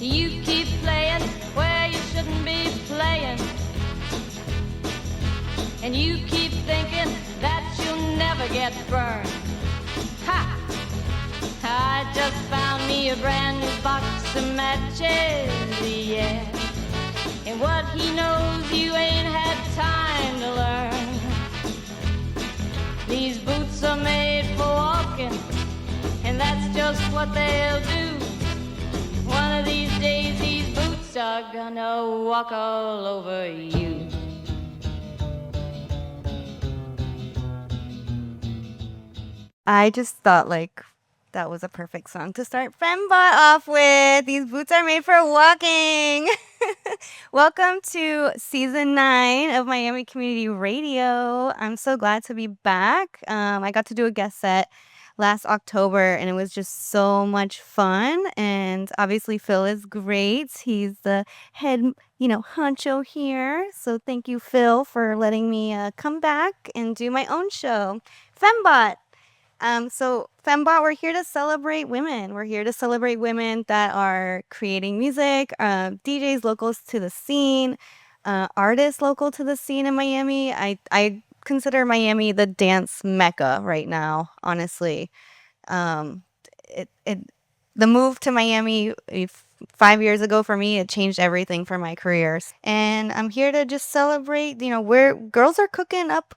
You keep playing where you shouldn't be playing, and you keep thinking that you'll never get burned. Ha! I just found me a brand new box of matches, yeah. And what he knows you ain't had time to learn. These boots are made for walking, and that's just what they'll do. One of these days these boots are gonna walk all over you. I just thought that was a perfect song to start Fembot off with. These boots are made for walking. Welcome to season 9 of Miami Community Radio. I'm so glad to be back. I got to do a guest set last October, and it was just so much fun. And obviously, Phil is great. He's the head, honcho here. So thank you, Phil, for letting me come back and do my own show, Fembot. So Fembot, we're here to celebrate women. We're here to celebrate women that are creating music, DJs locals to the scene, artists local to the scene in Miami. I consider Miami the dance mecca right now, honestly. The move to Miami 5 years ago for me, it changed everything for my career. And I'm here to just celebrate, where girls are cooking up,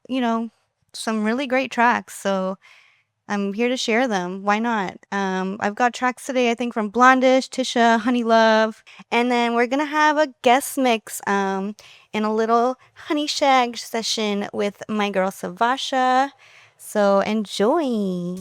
some really great tracks. So I'm here to share them. Why not? I've got tracks today, I think, from Blondish, Tisha, Honey Love. And then we're going to have a guest mix in a little Honey Shag session with my girl Savasha. So enjoy.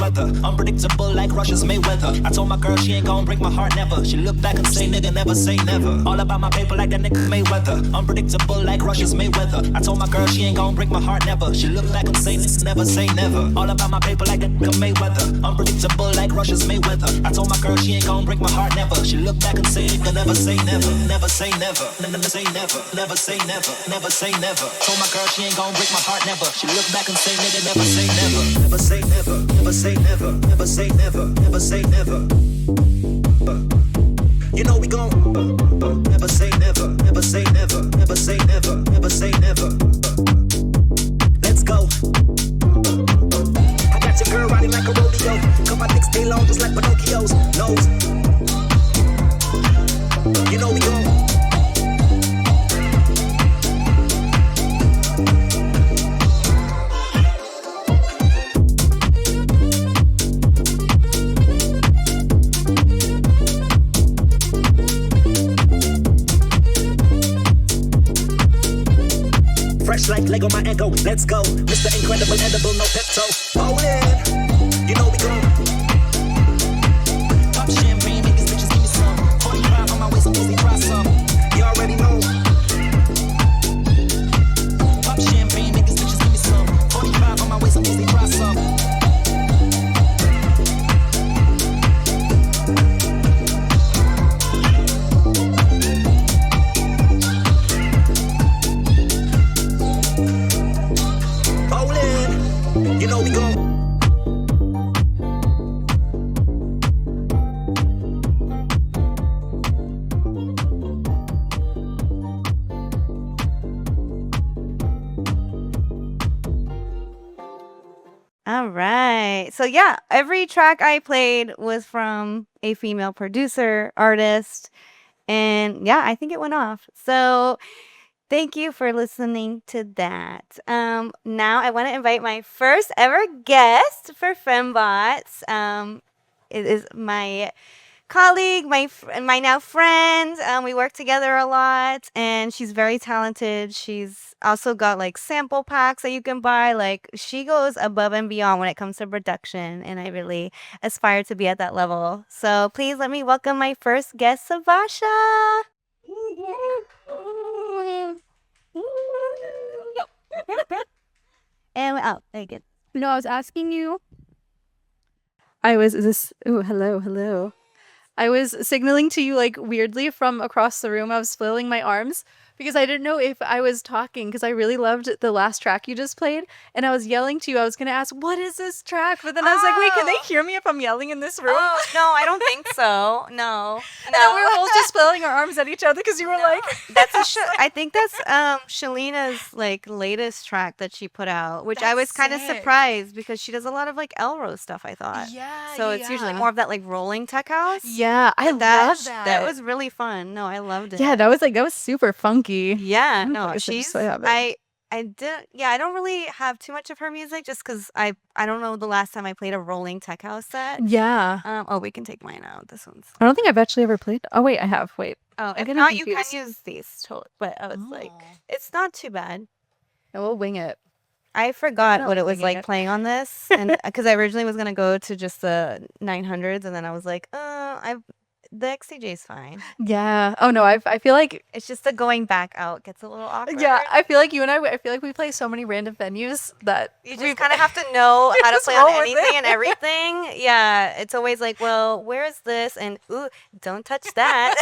Mayweather. Unpredictable like Russia's Mayweather. I told my girl she ain't gon' break my heart never. She look back and say nigga never say never. All about my paper like that nigga Mayweather. Unpredictable like Russia's Mayweather. I told my girl she ain't gon' break my heart never. She look back and say this never say never. All about my paper like that nigga Mayweather. Unpredictable like Russia's Mayweather. I told my girl she ain't gon' break my heart never. She look back and say nigga never say never. Never say never. Never say never. Never say never. Never say never. Told my girl she ain't gon' break my heart never. She look back and say nigga never say never. Never say never. Never say never. Never say never. Never say never. You know we gon' never say never. Never say never. Never say never. Never say never. Let's go. I got your girl riding like a rodeo. Cut my dick stay long just like Pinocchio's nose. You know we gon' fresh like Lego my ego. Let's go. Mr. Incredible edible, no Pepto. Hold it. You know we gon' pop champagne, make these bitches give me some. 45 on my waist, I'm easy, try some. You already know. Pop champagne, make these bitches give me some. 45 on my waist, I'm easy, try some. You know we gon' All right. So yeah, every track I played was from a female producer, artist, and yeah, I think it went off. So thank you for listening to that. Now I want to invite my first ever guest for Fembots. It is my colleague, my now friend. We work together a lot, and she's very talented. She's also got like sample packs that you can buy. Like she goes above and beyond when it comes to production, and I really aspire to be at that level. So please let me welcome my first guest, Savasha. And oh, there you go. No, I was asking you. Hello. I was signaling to you like weirdly from across the room. I was flailing my arms because I didn't know if I was talking because I really loved the last track you just played. And I was yelling to you. I was going to ask, what is this track? But then I was like, wait, can they hear me if I'm yelling in this room? Oh, no, I don't think so. No. And then we were both just flailing our arms at each other because you were like... That's I think that's Shalina's like latest track that she put out, which I was kind of surprised because she does a lot of like Elrose stuff, I thought. Yeah, so it's usually more of that like rolling tech house. Yeah, I love that. That was really fun. No, I loved it. Yeah, that was super funky. Yeah, no, I don't really have too much of her music just because I don't know the last time I played a rolling tech house set. Yeah. Oh, we can take mine out. This one's. I don't think I've actually ever played. Oh wait, I have. Wait. Oh, if not, you can use these. Totally. But I was like, it's not too bad. No, we'll wing it. I forgot what it was like playing on this, and because I originally was gonna go to just the 900s, and then I was like, the XCJ's fine. Yeah. Oh no, I feel like it's just the going back out gets a little awkward. Yeah, I feel like you and I feel like we play so many random venues that you just kind of have to know how to play on anything and everything. Yeah, it's always like, well, where's this? And ooh, don't touch that.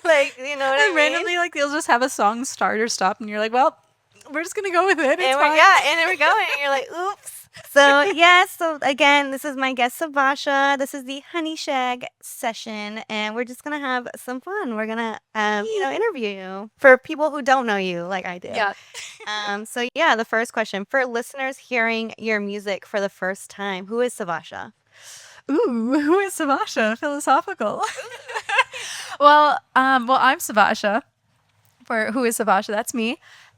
Like, you know what I mean? Randomly, like they'll just have a song start or stop, and you're like, well, we're just gonna go with it. And we're going. And you're like, oops. So yes, so again, this is my guest Savasha. This is the Honey Shag session, and we're just gonna have some fun. We're gonna interview you for people who don't know you like I do. Yeah. So yeah, the first question for listeners hearing your music for the first time, who is Savasha? Ooh, who is Savasha? Philosophical. Well, I'm Savasha. For who is Savasha? That's me.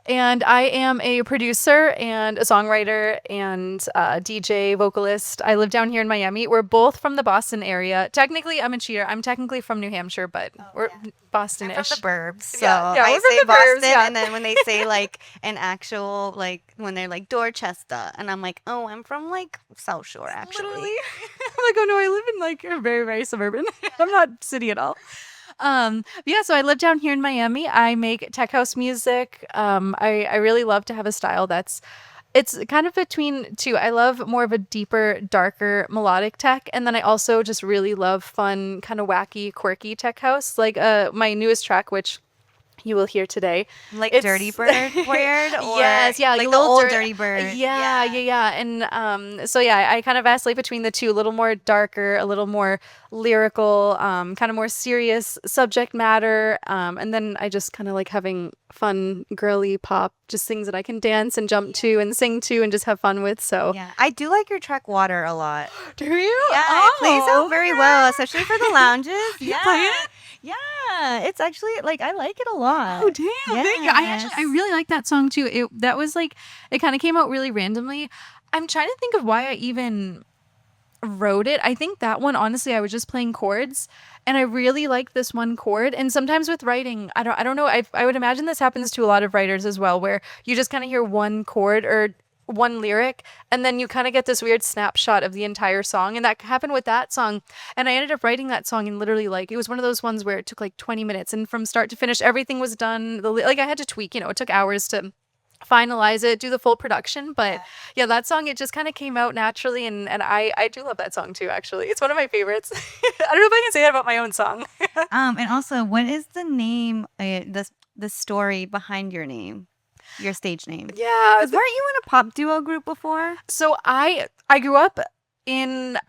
And I am a producer and a songwriter and DJ, vocalist. I live down here in Miami. We're both from the Boston area. Technically, I'm a cheater. I'm technically from New Hampshire, but we're Boston-ish. I'm from the burbs. So yeah, I say Boston, burbs, and then when they say like an actual, like when they're like Dorchester, and I'm like, oh, I'm from like South Shore, actually. Literally. like, oh no, I live in like a very, very suburban. I'm not city at all. Yeah, so I live down here in Miami. I make tech house music. I really love to have a style it's kind of between two. I love more of a deeper, darker, melodic tech, and then I also just really love fun, kind of wacky, quirky tech house. Like my newest track, which you will hear today. Like It's Dirty Bird weird? Or yes, yeah, like a the little old Dirty Bird. yeah. And so yeah, I kind of vacillate between the two, a little more darker, a little more lyrical, kind of more serious subject matter. And then I just kind of like having fun, girly pop, just things that I can dance and jump to and sing to and just have fun with. So Yeah, I do like your track Water a lot. do you? Yeah, it plays out very well, especially for the lounges. Yeah. play it? Yeah, it's actually like I like it a lot. Oh damn! Thank you. I really like that song too. That was like it kind of came out really randomly. I'm trying to think of why I even wrote it. I think that one, honestly, I was just playing chords, and I really like this one chord. And sometimes with writing, I don't know. I would imagine this happens to a lot of writers as well, where you just kind of hear one chord or one lyric, and then you kind of get this weird snapshot of the entire song. And that happened with that song. And I ended up writing that song in literally like, it was one of those ones where it took like 20 minutes, and from start to finish, everything was done. Like I had to tweak, it took hours to finalize it, do the full production. But yeah, that song, it just kind of came out naturally. And I do love that song too, actually. It's one of my favorites. I don't know if I can say that about my own song. And also, what is the name, the story behind your name? Your stage name. Yeah. 'Cause weren't you in a pop duo group before? So I grew up in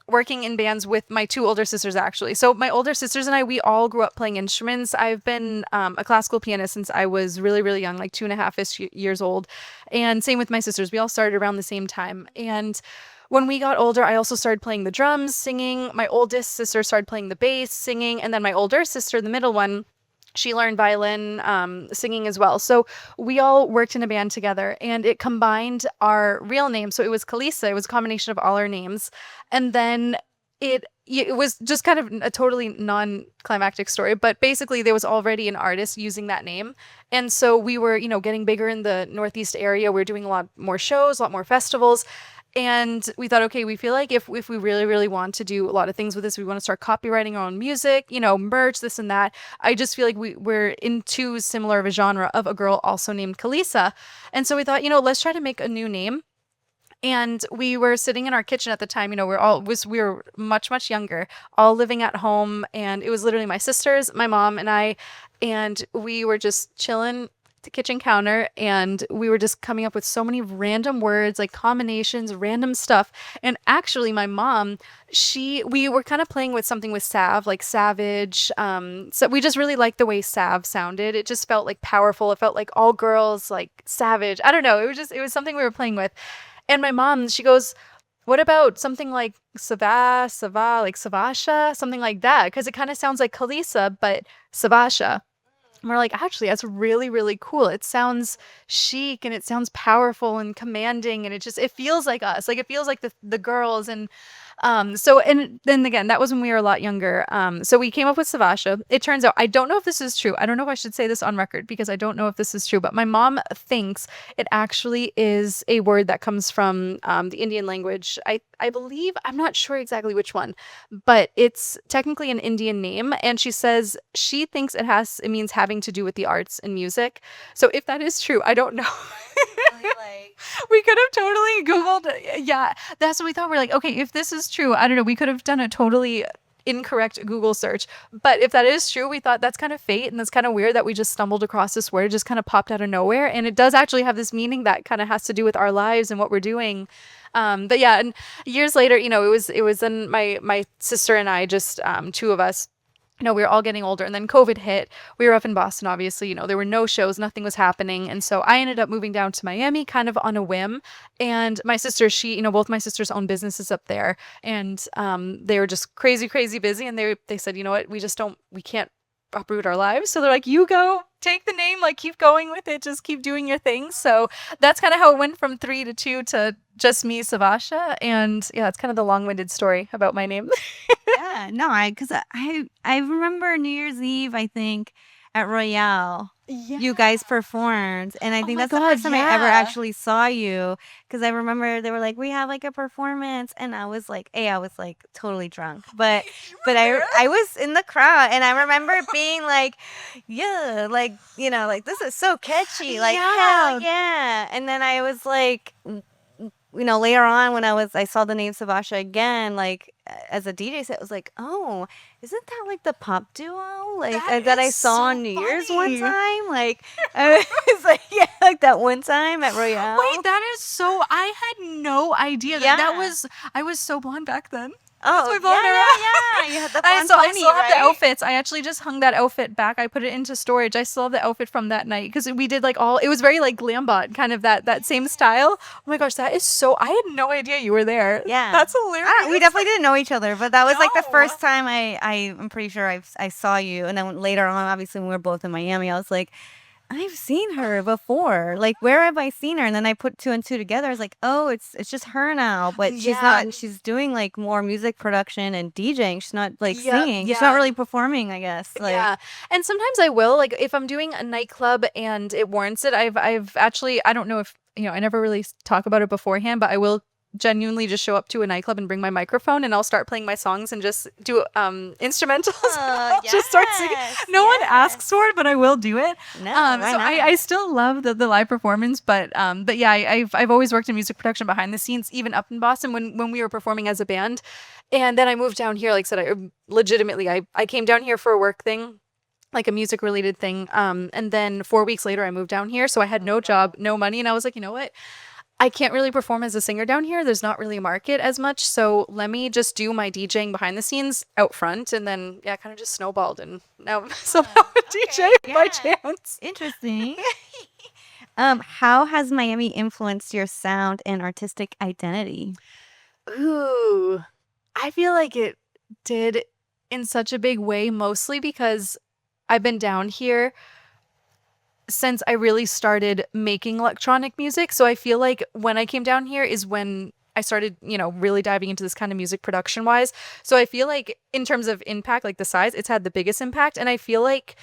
working in bands with my two older sisters, actually. So my older sisters and I, we all grew up playing instruments. I've been a classical pianist since I was really, really young, like 2.5-ish years old. And same with my sisters. We all started around the same time. And when we got older, I also started playing the drums, singing. My oldest sister started playing the bass, singing. And then my older sister, the middle one, she learned violin, singing as well. So we all worked in a band together, and it combined our real names. So it was Kalisa. It was a combination of all our names. And then it was just kind of a totally non-climactic story, but basically there was already an artist using that name. And so we were, getting bigger in the Northeast area. We were doing a lot more shows, a lot more festivals. And we thought, okay, we feel like if we really, really want to do a lot of things with this, we want to start copywriting our own music, merch, this and that. I just feel like we're in too similar of a genre of a girl also named Kalisa. And so we thought, let's try to make a new name. And we were sitting in our kitchen at the time, we were much, much younger, all living at home. And it was literally my sisters, my mom, and I, and we were just chilling the kitchen counter, and we were just coming up with so many random words, like combinations, random stuff. And actually my mom, we were kind of playing with something with salve, like savage. So we just really liked the way salve sounded. It just felt like powerful. It felt like all girls, like savage. I don't know. It was something we were playing with. And my mom, she goes, what about something like like Savasha, something like that? Because it kind of sounds like Kalisa, but Savasha. And we're like, actually, that's really, really cool. It sounds chic, and it sounds powerful and commanding, and it feels like us. Like it feels like the girls. And and then again, that was when we were a lot younger. So we came up with Savasha. It turns out, I don't know if this is true. I don't know if I should say this on record because I don't know if this is true, but my mom thinks it actually is a word that comes from the Indian language. I believe, I'm not sure exactly which one, but it's technically an Indian name. And she says she thinks it means having to do with the arts and music. So if that is true, I don't know. We could have totally Googled. Yeah, that's what we thought. We're like, okay, if this is true, I don't know. We could have done a totally incorrect Google search. But if that is true, we thought that's kind of fate, and that's kind of weird that we just stumbled across this word. It just kind of popped out of nowhere. And it does actually have this meaning that kind of has to do with our lives and what we're doing. But yeah, and years later, it was then my sister and I, just two of us. We were all getting older, and then COVID hit. We were up in Boston, obviously, there were no shows, nothing was happening. And so I ended up moving down to Miami kind of on a whim. And my sister, both my sisters own businesses up there, and they were just crazy, crazy busy. And they said, you know what, we can't uproot our lives. So they're like, you go, take the name, like keep going with it, just keep doing your thing. So that's kind of how it went from 3 to 2 to just me, Savasha. And yeah, it's kind of the long-winded story about my name. Yeah, no, because I remember New Year's Eve, I think, at Royale, you guys performed, and I Oh think my that's the God, first time I ever yeah. actually saw you, because I remember they were like, we have like a performance, and I was like, I was like totally drunk, but I was in the crowd, and I remember being like, yeah, like, like, this is so catchy, like, hell Yeah. yeah. And then I was like, later on when I saw the name Savasha again, like, as a DJ set, I was like, oh, isn't that like the pop duo, like, That that I is saw so on New Year's one funny. time? Like, I was like, yeah, like that one time at Royale. Wait, that is so. I had no idea that Yeah. was. I was so blonde back then. Oh, My blonde era. yeah. You had the blonde I pony, still have the right? outfits. I actually just hung that outfit back. I put it into storage. I still have the outfit from that night because we did like all. It was very like glam bot, kind of that same style. Oh my gosh, that is so. I had no idea you were there. Yeah. That's hilarious. We definitely didn't know each other, but that was like the No. first time I'm pretty sure I saw you. And then later on, obviously, when we were both in Miami, I was like, I've seen her before. Like, where have I seen her? And then I put two and two together. I was like, oh, it's just her now. But she's Yeah. not. She's doing like more music production and DJing. She's not like Yep, singing. She's yeah. not really performing, I guess. Like, Yeah. And sometimes I will, like if I'm doing a nightclub and it warrants it, I've actually, I don't know if, I never really talk about it beforehand, but I will genuinely just show up to a nightclub and bring my microphone and I'll start playing my songs and just do instrumentals. I'll just start singing. No one asks for it, but I will do it. No, So why not? I still love the live performance, but yeah, I've always worked in music production behind the scenes, even up in Boston when we were performing as a band. And then I moved down here, like I said, I came down here for a work thing, like a music related thing. And then 4 weeks later I moved down here. So I had no job, no money. And I was like, you know what? I can't really perform as a singer down here. There's not really a market as much. So let me just do my DJing behind the scenes out front. And then, yeah, kind of just snowballed. And now I'm somehow a DJ by chance. Interesting. How has Miami influenced your sound and artistic identity? Ooh, I feel like it did in such a big way, mostly because I've been down here since I really started making electronic music. So I feel like when I came down here is when I started, really diving into this kind of music production wise. So I feel like in terms of impact, like the size, it's had the biggest impact. And I feel like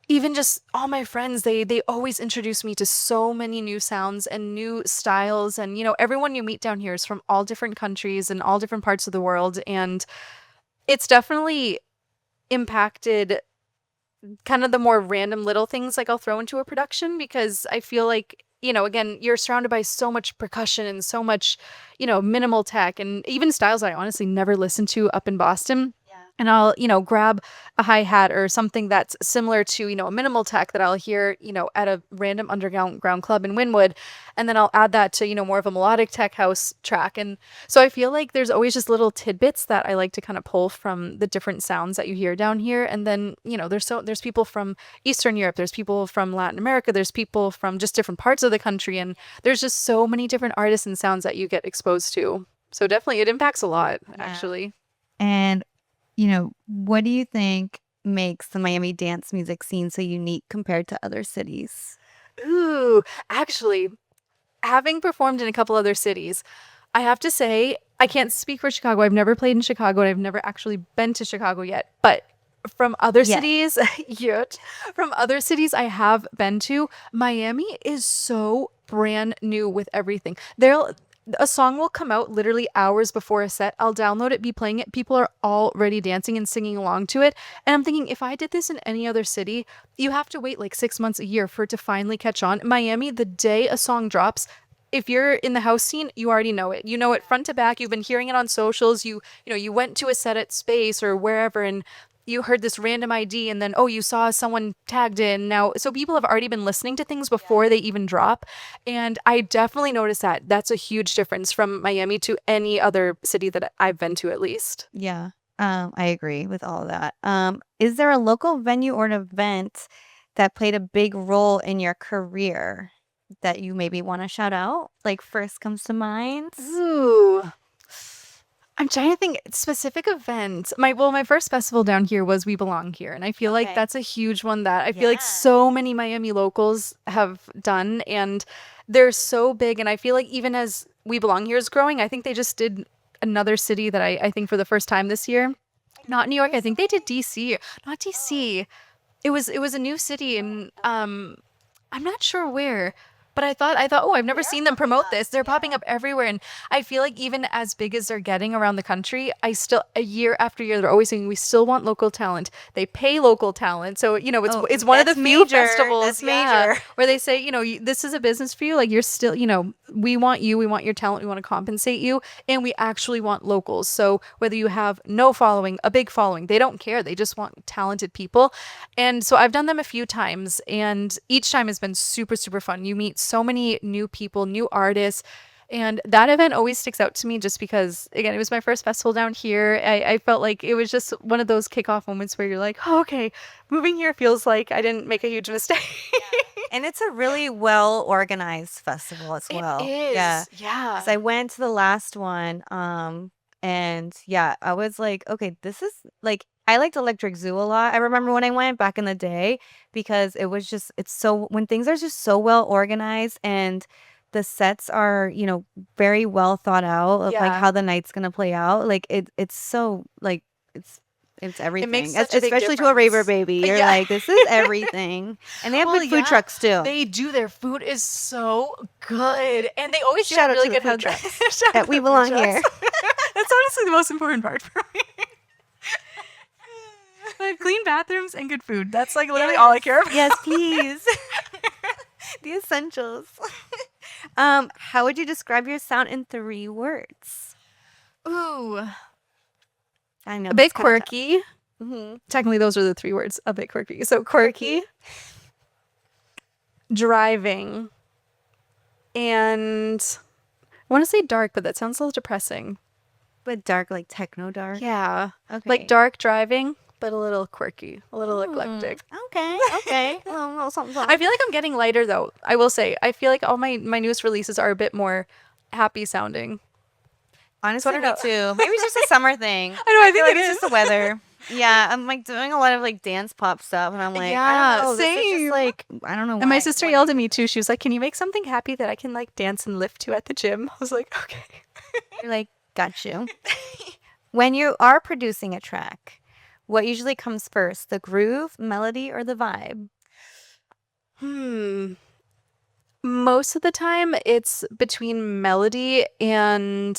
even just all my friends, they always introduce me to so many new sounds and new styles. And, everyone you meet down here is from all different countries and all different parts of the world. And it's definitely impacted kind of the more random little things like I'll throw into a production because I feel like, again, you're surrounded by so much percussion and so much, minimal tech and even styles I honestly never listened to up in Boston. And I'll, grab a hi-hat or something that's similar to, a minimal tech that I'll hear, at a random underground club in Wynwood. And then I'll add that to, more of a melodic tech house track. And so I feel like there's always just little tidbits that I like to kind of pull from the different sounds that you hear down here. And then, there's people from Eastern Europe, there's people from Latin America, there's people from just different parts of the country. And there's just so many different artists and sounds that you get exposed to. So definitely it impacts a lot, actually. And what do you think makes the Miami dance music scene so unique compared to other cities? Ooh, actually, having performed in a couple other cities, I have to say, I can't speak for Chicago. I've never played in Chicago and I've never actually been to Chicago yet. But from other cities, from other cities I have been to, Miami is so brand new with everything. A song will come out literally hours before a set. I'll download it, be playing it. People are already dancing and singing along to it. And I'm thinking, if I did this in any other city, you have to wait like 6 months, a year for it to finally catch on. Miami, the day a song drops, if you're in the house scene, you already know it. You know it front to back. You've been hearing it on socials. You went to a set at Space or wherever and you heard this random ID and then, you saw someone tagged in now. So people have already been listening to things before they even drop. And I definitely noticed that. That's a huge difference from Miami to any other city that I've been to, at least. Yeah, I agree with all of that. Is there a local venue or an event that played a big role in your career that you maybe want to shout out? Like first comes to mind? Ooh. I'm trying to think specific events. My first festival down here was We Belong Here. And I feel like that's a huge one that I feel like so many Miami locals have done. And they're so big. And I feel like even as We Belong Here is growing, I think they just did another city that I think for the first time this year. Not New York. I think they did DC. Not DC. It was a new city, and I'm not sure where, but I thought, oh, I've never seen them promote this. They're popping up everywhere, and I feel like even as big as they're getting around the country, I still, a year after year, they're always saying we still want local talent. They pay local talent, so Oh, it's one of the that's few major. festivals, That's yeah, major. where they say, this is a business for you. Like, you're still, we want you, we want your talent, we want to compensate you, and we actually want locals. So whether you have no following, a big following, they don't care. They just want talented people. And so I've done them a few times, and each time has been super, super fun. You meet so many new people, new artists. And that event always sticks out to me just because, again, it was my first festival down here. I felt like it was just one of those kickoff moments where you're like, oh, okay, moving here feels like I didn't make a huge mistake. And it's a really well organized festival as It well. is. Yeah. Yeah. So I went to the last one, and yeah, I was like, okay, this is like I liked Electric Zoo a lot. I remember when I went back in the day because it's so when things are just so well organized and the sets are, very well thought out of like Yeah. how the night's gonna play out. Like it's so like it's it's It makes everything. such a big Especially to a raver difference. baby. You're Yeah. like, this is everything. And they have Well, good food yeah, trucks too. they do. Their food is so good, and they always do Shout have out really to the good food health. trucks Shout out that to we the food belong trucks. here. That's honestly the most important part for me. But clean bathrooms and good food. That's like literally all I care about. Yes, please. The essentials. How would you describe your sound in 3 words? Ooh, I know a that's bit kind of tough. quirky. Technically, those are the 3 words. A bit quirky. So quirky, driving, and I want to say dark, but that sounds a little depressing. But dark, like techno dark. Yeah, Okay. like dark driving, but a little quirky, a little eclectic. Okay. Okay. A little something, I feel like I'm getting lighter though. I will say. I feel like all my newest releases are a bit more happy sounding. Honestly, I me don't too. Maybe it's just a summer thing. I know, I feel think like it it's just the weather. Yeah, I'm like doing a lot of like dance pop stuff, and I'm like, I Yeah, don't know. This is same. just like I don't know. And my why- sister why- yelled at me too. She was like, "Can you make something happy that I can like dance and lift to at the gym?" I was like, "Okay." You're like, got you. When you are producing a track, what usually comes first, the groove, melody, or the vibe? Most of the time, it's between melody and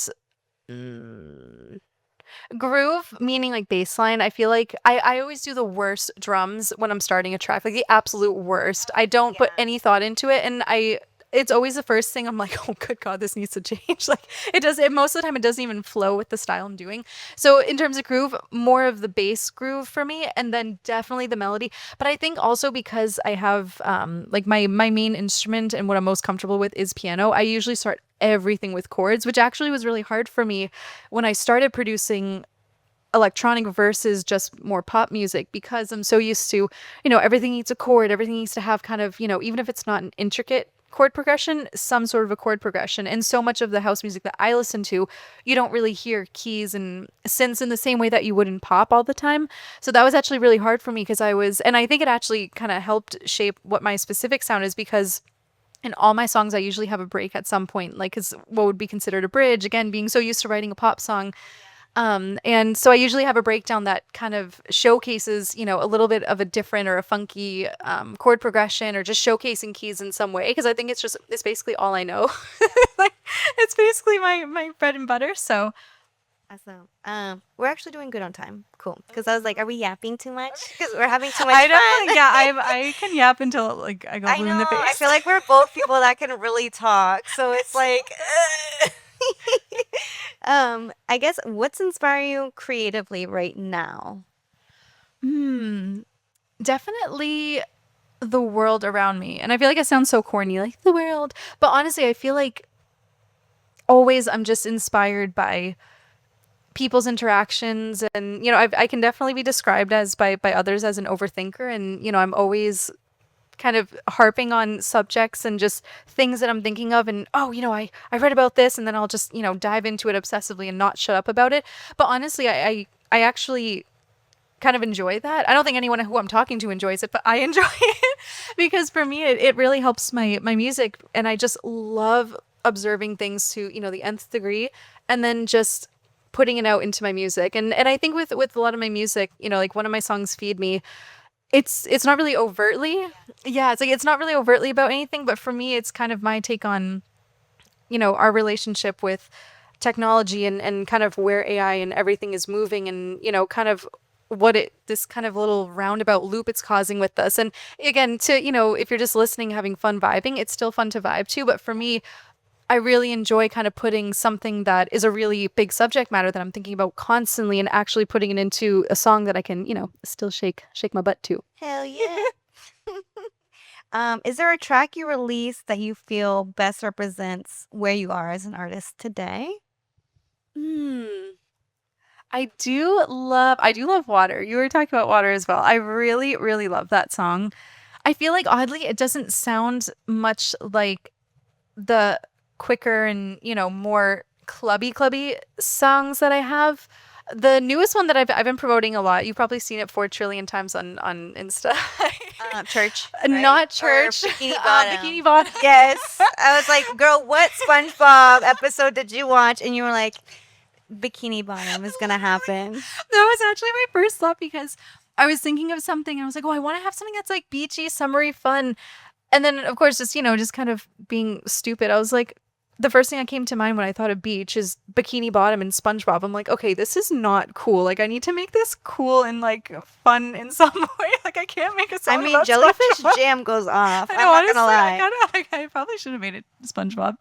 groove, meaning like bass line. I feel like I always do the worst drums when I'm starting a track, like the absolute worst. I don't put any thought into it, and it's always the first thing I'm like, oh, good God, this needs to change. Like most of the time, it doesn't even flow with the style I'm doing. So in terms of groove, more of the bass groove for me, and then definitely the melody. But I think also because I have like my main instrument and what I'm most comfortable with is piano, I usually start everything with chords, which actually was really hard for me when I started producing electronic versus just more pop music because I'm so used to, everything needs a chord, everything needs to have kind of, even if it's not an intricate chord progression, some sort of a chord progression. And so much of the house music that I listen to, you don't really hear keys and synths in the same way that you would in pop all the time. So that was actually really hard for me because and I think it actually kind of helped shape what my specific sound is because in all my songs, I usually have a break at some point, like, because what would be considered a bridge, again, being so used to writing a pop song. And so I usually have a breakdown that kind of showcases, a little bit of a different or a funky chord progression or just showcasing keys in some way. Because I think it's basically all I know. Like, it's basically my bread and butter. So Awesome. We're actually doing good on time. Cool. Because I was like, are we yapping too much? Because we're having too much I fun. definitely, yeah, I can yap until like I go I blue know. in the face. I feel like we're both people that can really talk. So it's like, I guess what's inspiring you creatively right now? Definitely the world around me. And I feel like it sounds so corny, like the world. But honestly, I feel like always I'm just inspired by people's interactions. And, I can definitely be described as by others as an overthinker. And, I'm always kind of harping on subjects and just things that I'm thinking of. And, oh, I read about this and then I'll just, dive into it obsessively and not shut up about it. But honestly, I actually kind of enjoy that. I don't think anyone who I'm talking to enjoys it, but I enjoy it because for me, it really helps my music. And I just love observing things to, the nth degree and then just putting it out into my music. And I think with a lot of my music, like one of my songs, Feed Me, it's not really overtly, yeah, it's like it's not really overtly about anything, but for me it's kind of my take on, our relationship with technology and kind of where AI and everything is moving, and kind of this kind of little roundabout loop it's causing with us. And again, to if you're just listening, having fun vibing, it's still fun to vibe to, but for me, I really enjoy kind of putting something that is a really big subject matter that I'm thinking about constantly and actually putting it into a song that I can, still shake my butt to. Hell yeah. Is there a track you released that you feel best represents where you are as an artist today? Hmm. I do love Water. You were talking about Water as well. I really, really love that song. I feel like oddly it doesn't sound much like the quicker and, more clubby songs that I have. The newest one that I've been promoting a lot. You've probably seen it 4 trillion times on Insta. Church, right? Not Or Church. Bikini Bottom. Bikini Bottom. Yes. I was like, girl, what SpongeBob episode did you watch? And you were like, Bikini Bottom is gonna happen. That was actually my first thought because I was thinking of something. I was like, oh, I want to have something that's like beachy, summery, fun. And then, of course, just kind of being stupid, I was like, the first thing that came to mind when I thought of beach is Bikini Bottom and SpongeBob. I'm like, okay, this is not cool. Like, I need to make this cool and like fun in some way. Like, I can't make a song. I mean, about Jellyfish SpongeBob. Jam goes off. I I'm know, not honestly, gonna lie. I probably should have made it SpongeBob.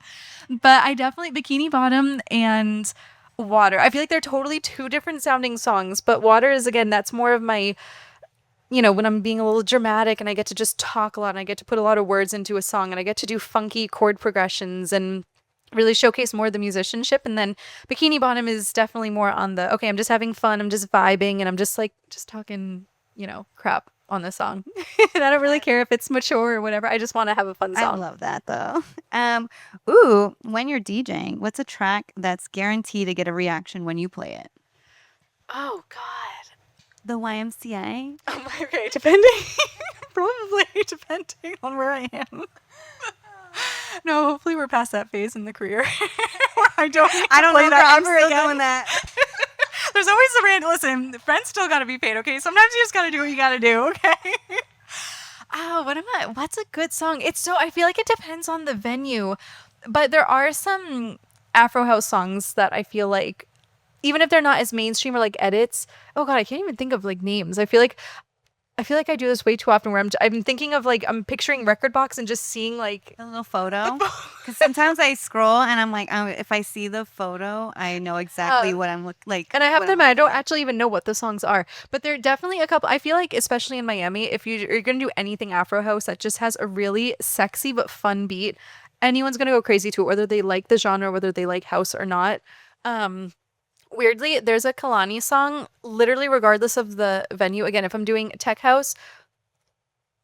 But I definitely, Bikini Bottom and Water. I feel like they're totally two different sounding songs, but Water is, again, that's more of my, when I'm being a little dramatic and I get to just talk a lot and I get to put a lot of words into a song and I get to do funky chord progressions and really showcase more of the musicianship. And then Bikini Bottom is definitely more on the, okay, I'm just having fun, I'm just vibing, and I'm just like, just talking, crap on the song. And I don't really care if it's mature or whatever. I just want to have a fun I song. love that though. Ooh, when you're DJing, what's a track that's guaranteed to get a reaction when you play it? Oh, God. The YMCA? Okay, depending. Probably depending on where I am. No, hopefully we're past that phase in the career where I don't need to I don't play know, that girl. I'm ever still again. doing that. There's always the random. Listen, the friends still got to be paid, okay? Sometimes you just got to do what you got to do, okay? Oh, what's a good song? I feel like it depends on the venue, but there are some Afro house songs that I feel like, even if they're not as mainstream or like edits, oh God, I can't even think of like names. I feel like I do this way too often where I'm thinking of like, I'm picturing record box and just seeing like A little photo. Because sometimes I scroll and I'm like, if I see the photo, I know exactly what I'm like. And I have what to I'm admit, I looking don't at. actually even know what the songs are, but there are definitely a couple. I feel like, especially in Miami, if you're going to do anything Afro house that just has a really sexy but fun beat, anyone's going to go crazy to it, whether they like the genre, whether they like house or not. Weirdly, there's a Kalani song, literally regardless of the venue. Again, if I'm doing tech house,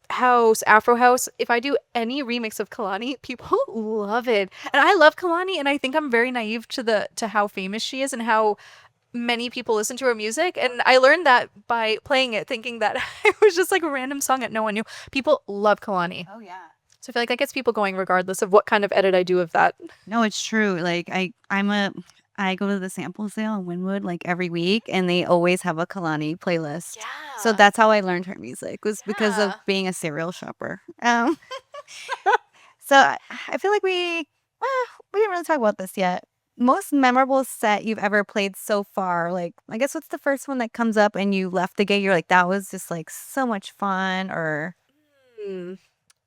Afro house, if I do any remix of Kalani, people love it. And I love Kalani, and I think I'm very naive to how famous she is and how many people listen to her music. And I learned that by playing it, thinking that it was just like a random song that no one knew. People love Kalani. Oh yeah. So I feel like that gets people going regardless of what kind of edit I do of that. No, it's true. Like I go to the sample sale in Wynwood like every week, and they always have a Kalani playlist. So that's how I learned her music, was because of Yeah. being a cereal shopper. So I feel like we didn't really talk about this yet. Most memorable set you've ever played so far? Like, I guess what's the first one that comes up and you left the gig? You're like, that was just like so much fun, or Hmm.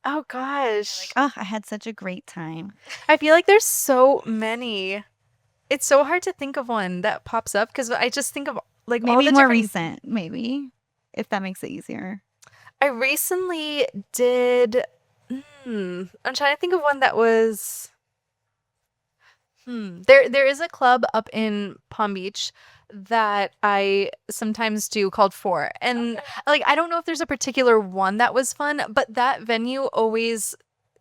Oh gosh. oh, I had such a great time. I feel like there's so many. It's so hard to think of one that pops up because I just think of like all Maybe the more different. recent, maybe, if that makes it easier. I recently did. I'm trying to think of one that was. There is a club up in Palm Beach that I sometimes do called Four, and like I don't know if there's a particular one that was fun, but that venue always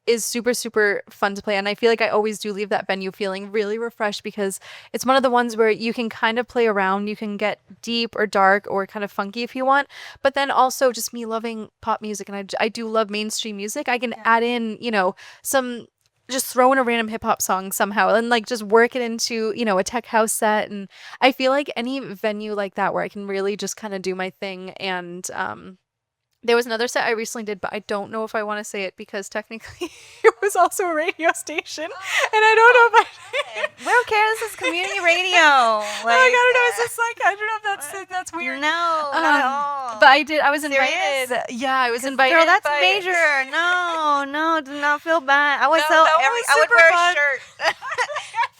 is super super fun to play, and I feel like I always do leave that venue feeling really refreshed because it's one of the ones where you can kind of play around, you can get deep or dark or kind of funky if you want, but then also just me loving pop music, and I do love mainstream music. I can add in some, just throw in a random hip hop song somehow and like just work it into a tech house set. And I feel like any venue like that where I can really just kind of do my thing and There was another set I recently did, but I don't know if I want to say it because technically it was also a radio station, and I don't know if I. We don't care. This is community radio. Like, I don't know. It's just like I don't know if that's weird. No, not at all. But I did. I was invited. Serious? Yeah, I was invited. Girl, that's by- major. No, do not feel bad. I would No, sell that every. was I would super wear fun. a shirt.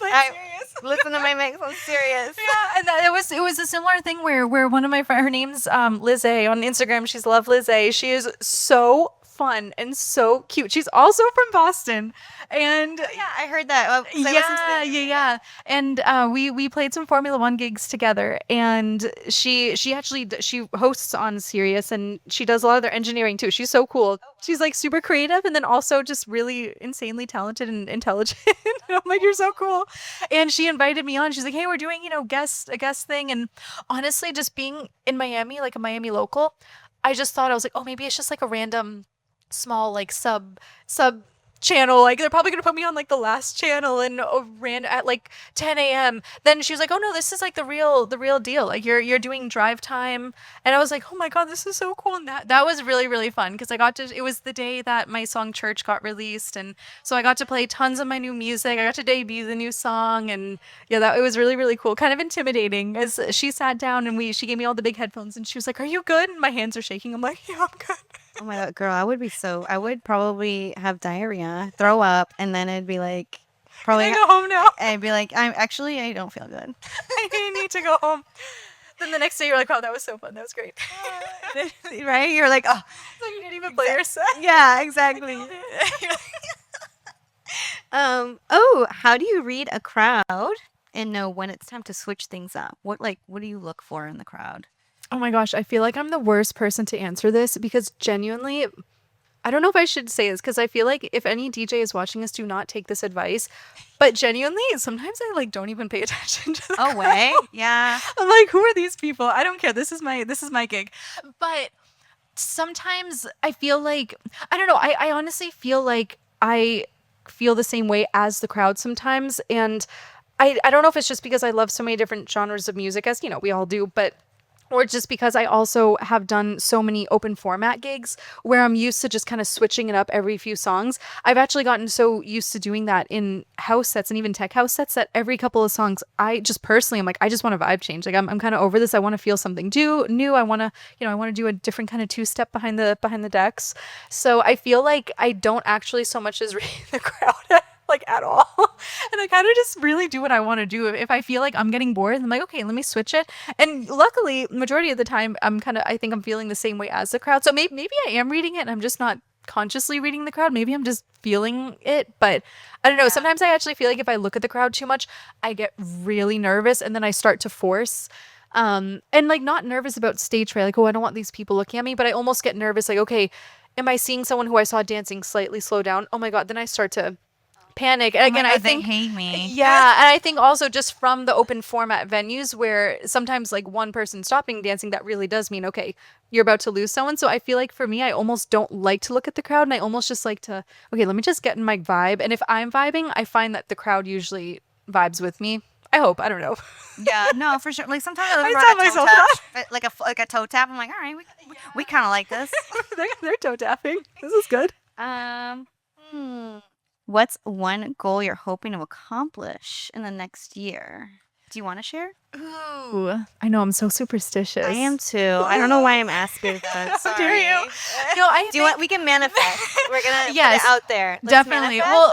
Like, I- serious. Listen to my mix. I'm serious. Yeah, and it was a similar thing where one of my friends, her name's Liz A on Instagram. She's Love Liz A. She is so fun and so cute. She's also from Boston, and Yeah, I heard that. 'Cause I listened to the interview. yeah. And we played some Formula One gigs together, and she actually she hosts on Sirius, and she does a lot of their engineering too. She's so cool. She's like super creative, and then also just really insanely talented and intelligent. And I'm like, you're so cool. And she invited me on. She's like, hey, we're doing a guest thing, and honestly, just being in Miami, like a Miami local, I just thought I was like, oh, maybe it's just like a random small like sub channel, like they're probably gonna put me on like the last channel and ran at like 10 a.m. Then she was like, oh no, this is like the real deal, like you're doing drive time. And I was like, oh my god, this is so cool. And that was really really fun because I got to, it was the day that my song Church got released, and so I got to play tons of my new music. I got to debut the new song, and yeah, that it was really really cool, kind of intimidating as she sat down and she gave me all the big headphones, and she was like, are you good? And my hands are shaking. I'm like, yeah, I'm good. Oh my god, girl, I would probably have diarrhea, throw up, and then it'd be like, probably, I go home now. I'd be like, I don't feel good. I need to go home. Then the next day you're like, wow, that was so fun. That was great. Right? You're like, oh, So you didn't even play your set. yeah, exactly. How do you read a crowd and know when it's time to switch things up? What do you look for in the crowd? Oh my gosh, I feel like I'm the worst person to answer this because genuinely, I don't know if I should say this because I feel like if any DJ is watching this, do not take this advice. But genuinely, sometimes I like don't even pay attention to the Oh, way? crowd. Yeah. I'm like, who are these people? I don't care. This is my gig. But sometimes I feel like, I don't know. I honestly feel like I feel the same way as the crowd sometimes. And I don't know if it's just because I love so many different genres of music, as we all do, but or just because I also have done so many open format gigs where I'm used to just kind of switching it up every few songs. I've actually gotten so used to doing that in house sets and even tech house sets that every couple of songs, I just personally, I'm like, I just want a vibe change. Like I'm kind of over this. I want to feel something new. I want to, I want to do a different kind of two-step behind the decks. So I feel like I don't actually so much as read the crowd like at all. And I kind of just really do what I want to do. If I feel like I'm getting bored, I'm like, okay, let me switch it. And luckily, majority of the time, I think I'm feeling the same way as the crowd. So maybe I am reading it and I'm just not consciously reading the crowd. Maybe I'm just feeling it. But I don't know. Sometimes I actually feel like if I look at the crowd too much, I get really nervous and then I start to force. And like not nervous about stage fright, like, oh, I don't want these people looking at me, but I almost get nervous, like, okay, am I seeing someone who I saw dancing slightly slow down? Oh my God, then I start to panic. And again, I think they hate me. yeah, and I think also just from the open format venues where sometimes like one person stopping dancing, that really does mean, okay, you're about to lose someone. So I feel like for me, I almost don't like to look at the crowd and I almost just like to, okay, let me just get in my vibe. And if I'm vibing, I find that the crowd usually vibes with me. I hope. I don't know. Yeah, no, for sure. Like sometimes I I tell run a toe myself tap, like a toe tap. I'm like, all right, we kind of like this. They're toe tapping. This is good. What's one goal you're hoping to accomplish in the next year? Do you want to share? Ooh, I know I'm so superstitious. I am too. I don't know why I'm asking that. How dare you? No, Do you want? We can manifest. We're gonna Yes, put it out there. Let's definitely. manifest. Well,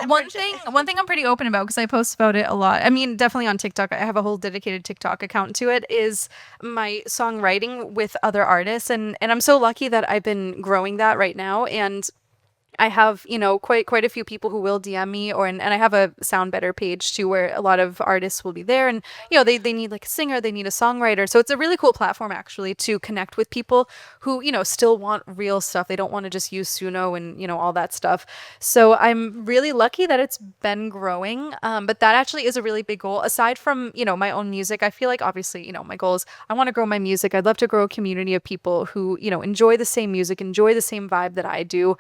I'm one thing I'm pretty open about because I post about it a lot. I mean, definitely on TikTok. I have a whole dedicated TikTok account to it. Is my songwriting with other artists, and I'm so lucky that I've been growing that right now. And I have, quite a few people who will DM me and I have a Sound Better page too where a lot of artists will be there and, they need like a singer, they need a songwriter. So it's a really cool platform actually to connect with people who, still want real stuff. They don't want to just use Suno and, all that stuff. So I'm really lucky that it's been growing. But that actually is a really big goal. Aside from, my own music, I feel like obviously, my goal is I want to grow my music. I'd love to grow a community of people who, enjoy the same music, enjoy the same vibe that I do.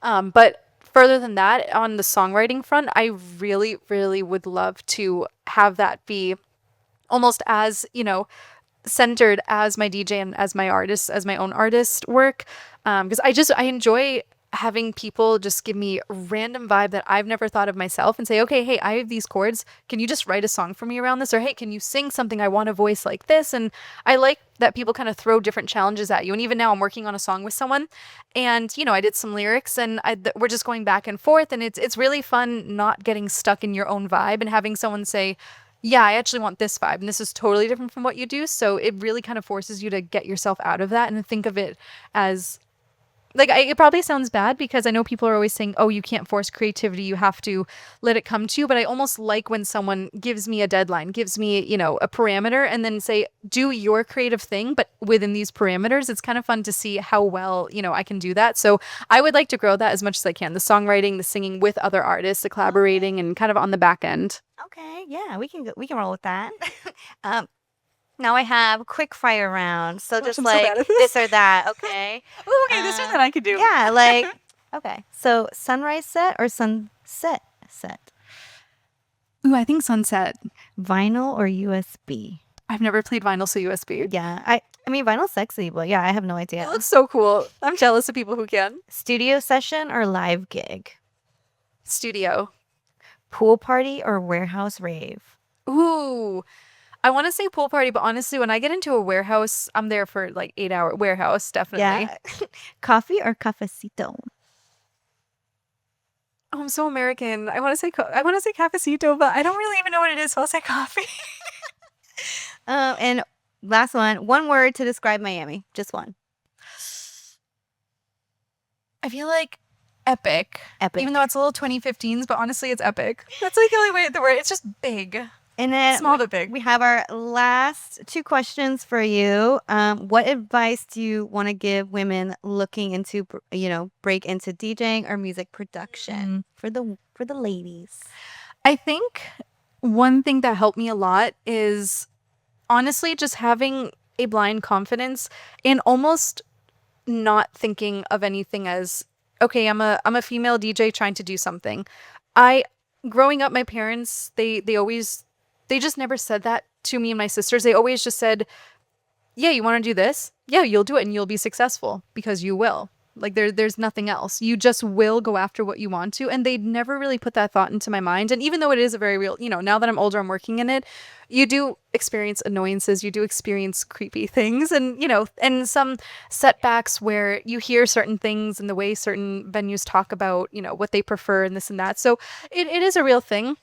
But further than that, on the songwriting front, I really, really would love to have that be almost as, centered as my DJ and as my artist, as my own artist work. Because I enjoy having people just give me a random vibe that I've never thought of myself and say, okay, hey, I have these chords. Can you just write a song for me around this? Or hey, can you sing something? I want a voice like this. And I like that people kind of throw different challenges at you. And even now I'm working on a song with someone and, I did some lyrics and we're just going back and forth. And it's really fun not getting stuck in your own vibe and having someone say, yeah, I actually want this vibe. And this is totally different from what you do. So it really kind of forces you to get yourself out of that and think of it as like it probably sounds bad because I know people are always saying, oh, you can't force creativity. You have to let it come to you. But I almost like when someone gives me a deadline, gives me, a parameter and then say, do your creative thing, but within these parameters. It's kind of fun to see how well, I can do that. So I would like to grow that as much as I can. The songwriting, the singing with other artists, the collaborating and kind of on the back end. Okay, yeah, we can roll with that. Now I have quick fire round. So just I'm so like bad at this or that, okay? Oh, okay, this is what I could do. Yeah, like okay. So sunrise set or sunset set? Ooh, I think sunset. Vinyl or USB? I've never played vinyl, so USB. Yeah, I mean vinyl's sexy, but yeah, I have no idea. It looks so cool. I'm jealous of people who can. Studio session or live gig? Studio. Pool party or warehouse rave? Ooh, I want to say pool party, but honestly, when I get into a warehouse, I'm there for like 8 hour warehouse, definitely. Yeah. Coffee or cafecito? Oh, I'm so American. I want to say cafecito, but I don't really even know what it is, so I'll say coffee. And last one word to describe Miami. Just one. I feel like epic. Epic. Even though it's a little 2015s, but honestly, it's epic. That's like the only way the word. It's just big. And then Small but big. We have our last two questions for you. What advice do you want to give women looking into, break into DJing or music production for the ladies? I think one thing that helped me a lot is honestly just having a blind confidence and almost not thinking of anything as, okay, I'm a female DJ trying to do something. Growing up, my parents, they just never said that to me and my sisters. They always just said, yeah, you want to do this? Yeah, you'll do it and you'll be successful because you will. Like there's nothing else. You just will go after what you want to. And they'd never really put that thought into my mind. And even though it is a very real, now that I'm older, I'm working in it, you do experience annoyances. You do experience creepy things and, and some setbacks where you hear certain things and the way certain venues talk about, what they prefer and this and that. So it is a real thing.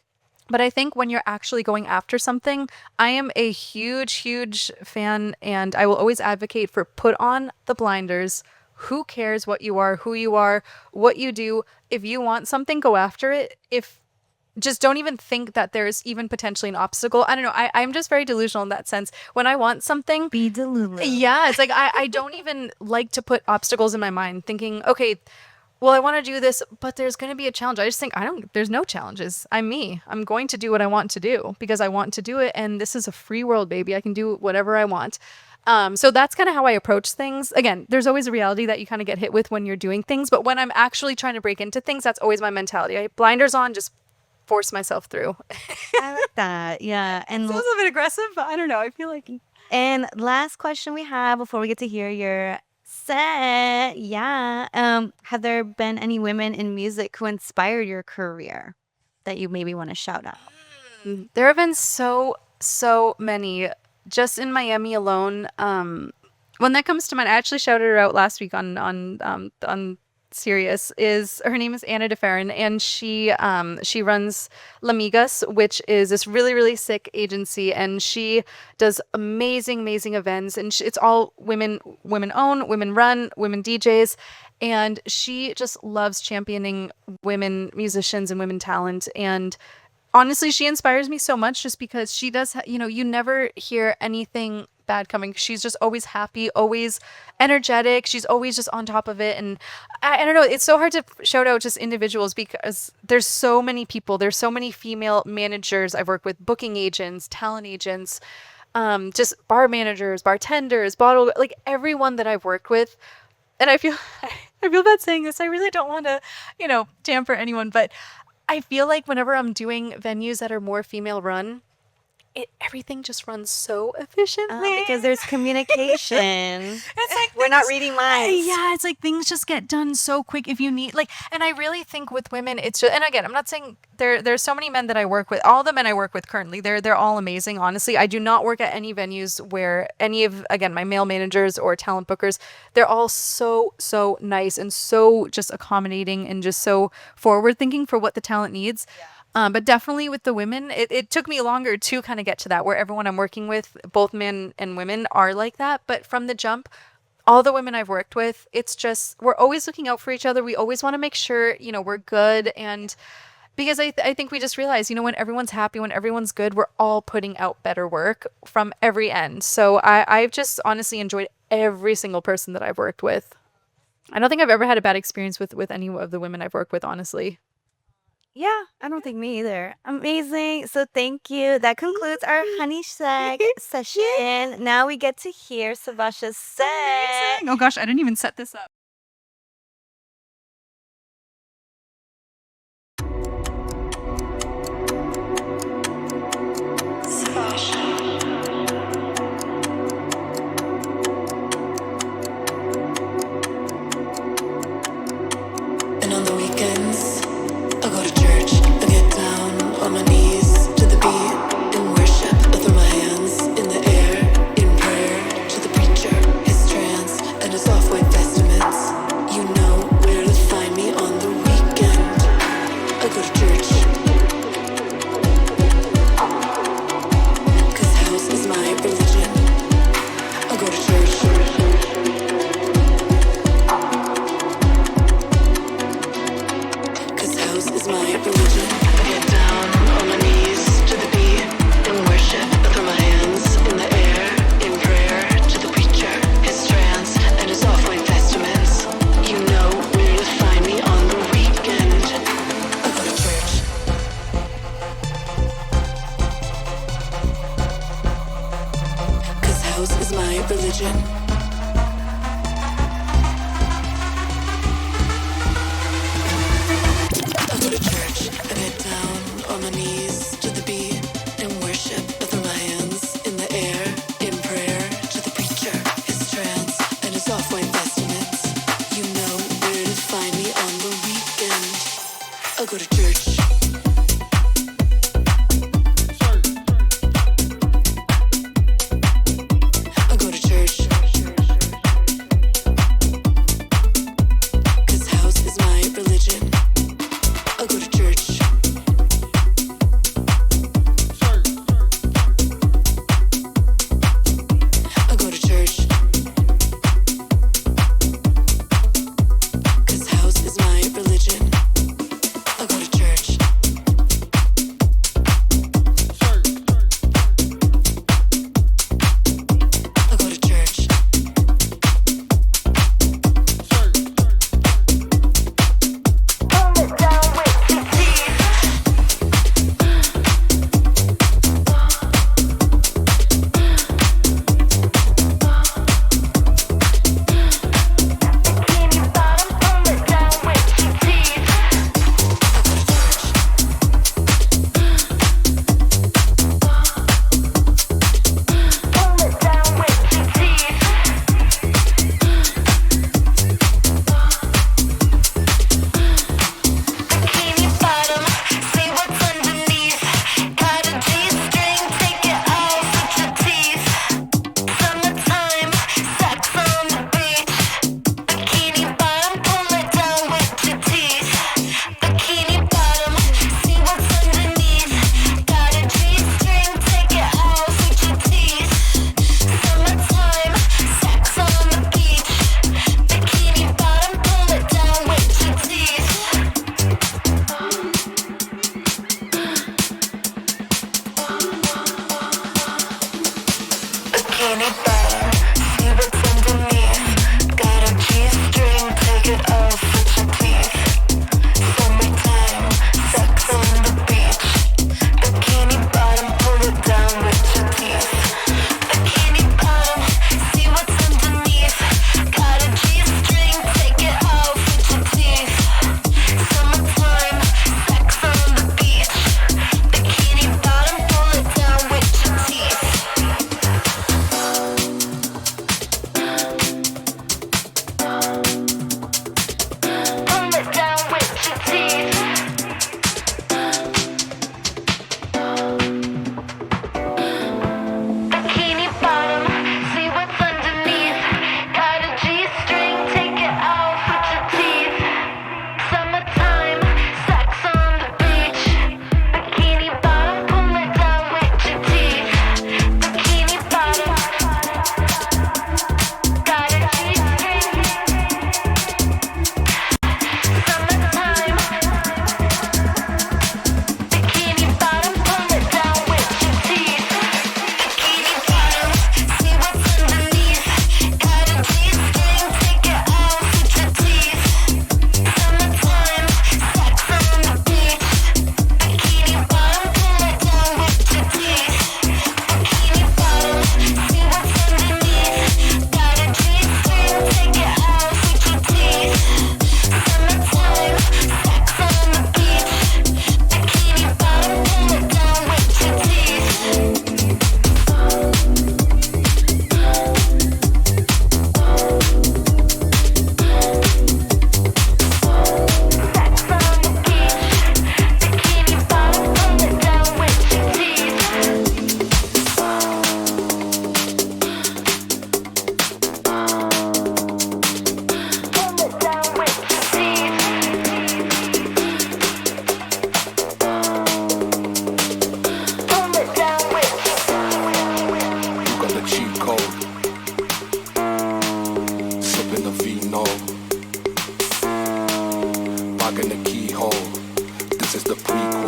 But I think when you're actually going after something, I am a huge, huge fan and I will always advocate for put on the blinders. Who cares what you are, who you are, what you do? If you want something, go after it. Just don't even think that there's even potentially an obstacle. I don't know. I'm just very delusional in that sense. When I want something, Be delulu. yeah, it's like I don't even like to put obstacles in my mind thinking, okay, well, I want to do this, but there's going to be a challenge. I just think there's no challenges. I'm me. I'm going to do what I want to do because I want to do it. And this is a free world, baby. I can do whatever I want. So that's kind of how I approach things. Again, there's always a reality that you kind of get hit with when you're doing things. But when I'm actually trying to break into things, that's always my mentality. I blinders on, just force myself through. I like that. Yeah. And Sounds a bit aggressive, but I don't know. I feel like. And last question we have before we get to hear your set. Yeah. Have there been any women in music who inspired your career that you maybe want to shout out? There have been so many. Just in Miami alone, one that comes to mind, I actually shouted her out last week on Sirius. Her name is Anna DeFerrin, and she runs Lamigas, which is this really, really sick agency, and she does amazing events, and it's all women own, women run, women DJs, and she just loves championing women musicians and women talent. And honestly, she inspires me so much just because she does, you never hear anything bad coming. She's just always happy, always energetic. She's always just on top of it. And I don't know, it's so hard to shout out just individuals because there's so many people. There's so many female managers I've worked with, booking agents, talent agents, just bar managers, bartenders, like everyone that I've worked with. And I feel bad saying this. I really don't want to, damper anyone, but I feel like whenever I'm doing venues that are more female run, everything just runs so efficiently. Because there's communication. It's like We're not reading minds. Yeah, it's like things just get done so quick if you need and I really think with women it's just, and again, I'm not saying there's so many men that I work with. All the men I work with currently, they're all amazing. Honestly, I do not work at any venues where any of, again, my male managers or talent bookers, they're all so nice and so just accommodating and just so forward thinking for what the talent needs. But definitely with the women, it took me longer to kind of get to that, where everyone I'm working with, both men and women, are like that. But from the jump, all the women I've worked with, it's just, we're always looking out for each other. We always want to make sure, we're good. And because I think we just realize, when everyone's happy, when everyone's good, we're all putting out better work from every end. So I've just honestly enjoyed every single person that I've worked with. I don't think I've ever had a bad experience with any of the women I've worked with, honestly. Yeah, I don't think me either. Amazing. So thank you. That concludes our Honey Shag session. Now we get to hear Savasha's set. Oh gosh, I didn't even set this up. And on the weekends, I go to church. I get down on my knees to the beat in worship. I throw my hands in the air in prayer to the preacher, his trance and his off-white vestments. You know where to find me on the weekend. I go to church, 'cause house is my religion. I go to church. Is my religion. I get down on my knees to the beat in worship. I throw my hands in the air in prayer to the preacher, his trance and his off-white vestments. You know where to find me on the weekend. I go to church. 'Cause house is my religion. On my knees to the beat and worship. I throw my hands in the air in prayer to the preacher, his trance and his off-white vestments. You know where to find me on the weekend. I go to church. I go to church. 'Cause house is my religion. I go to church.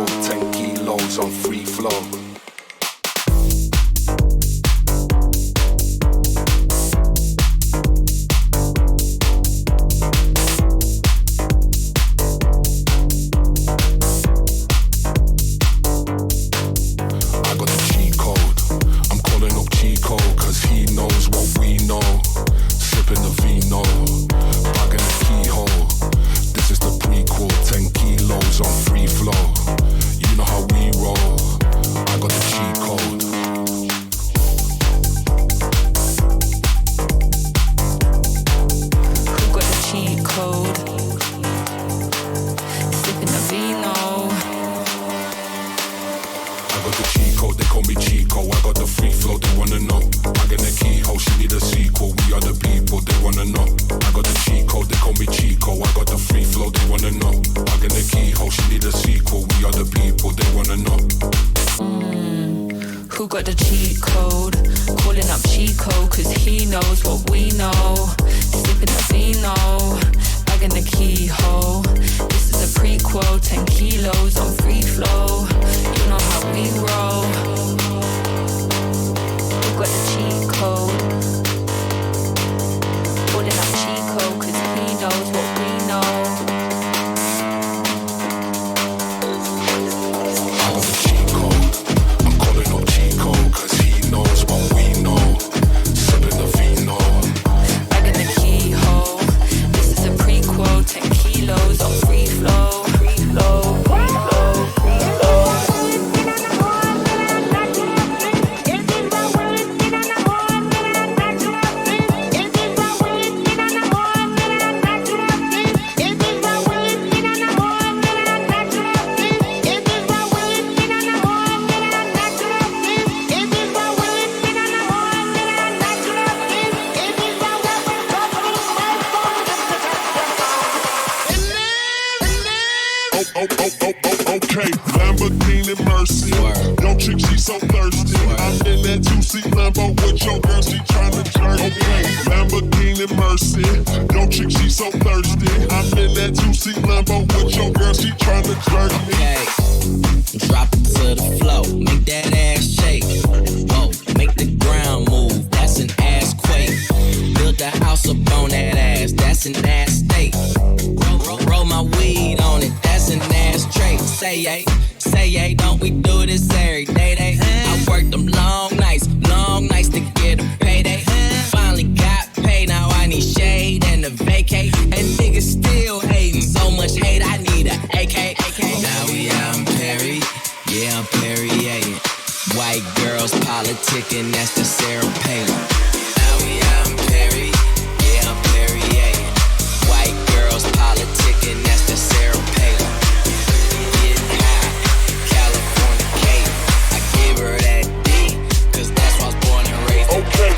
prequel, 10 kilos on free flow. Okay, Lamborghini Mercy. Yo, chick, she so thirsty. I'm in that 2-seat Lambo with your girl, she tryna jerk. Okay, Lamborghini Mercy. Yo, chick, she so thirsty. I'm in that 2-seat Lambo with your girl, she tryna jerk me. Okay, drop it to the floor, make that ass shake. Whoa, make the ground move, that's an ass quake. Build a house up on that ass, that's an ass state. Roll my weed on it, that's an ass trait. Say yay, don't we do this every day? I worked them long nights to get a payday. Finally got paid, now I need shade and a vacate. And niggas still hating, so much hate, I need a AK. Now we out in Perry, yeah, I'm Perrier. White girls politicking, that's the Sarah Palin. Now we out in Perry, yeah, I'm Perrier. White girls politicking, that's the Sarah Palin. Getting high, California cake. I give her that D, cause that's why I was born and raised. Okay.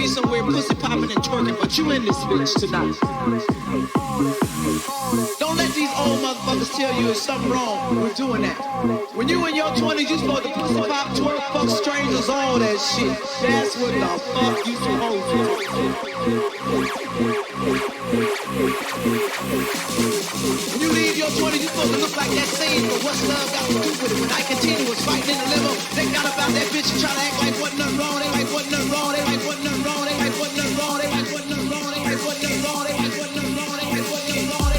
somewhere pussy popping and twerking, but you in this bitch tonight. Don't let these old motherfuckers tell you there's something wrong with doing that. When you in your 20s, you supposed to pussy pop, twerk, fuck strangers, all that shit. That's what the fuck you supposed to do. When you leave your 20s, you supposed to look like that scene for What's Love Got to Do With It. When I continue was fighting in the limo, they got about that bitch and try to act like wasn't nothing wrong. They like wasn't nothing wrong. They like wasn't nothing wrong. They like wasn't nothing wrong. They like wasn't nothing wrong. They like wasn't nothing wrong. They like wasn't nothing wrong. They like wasn't nothing wrong.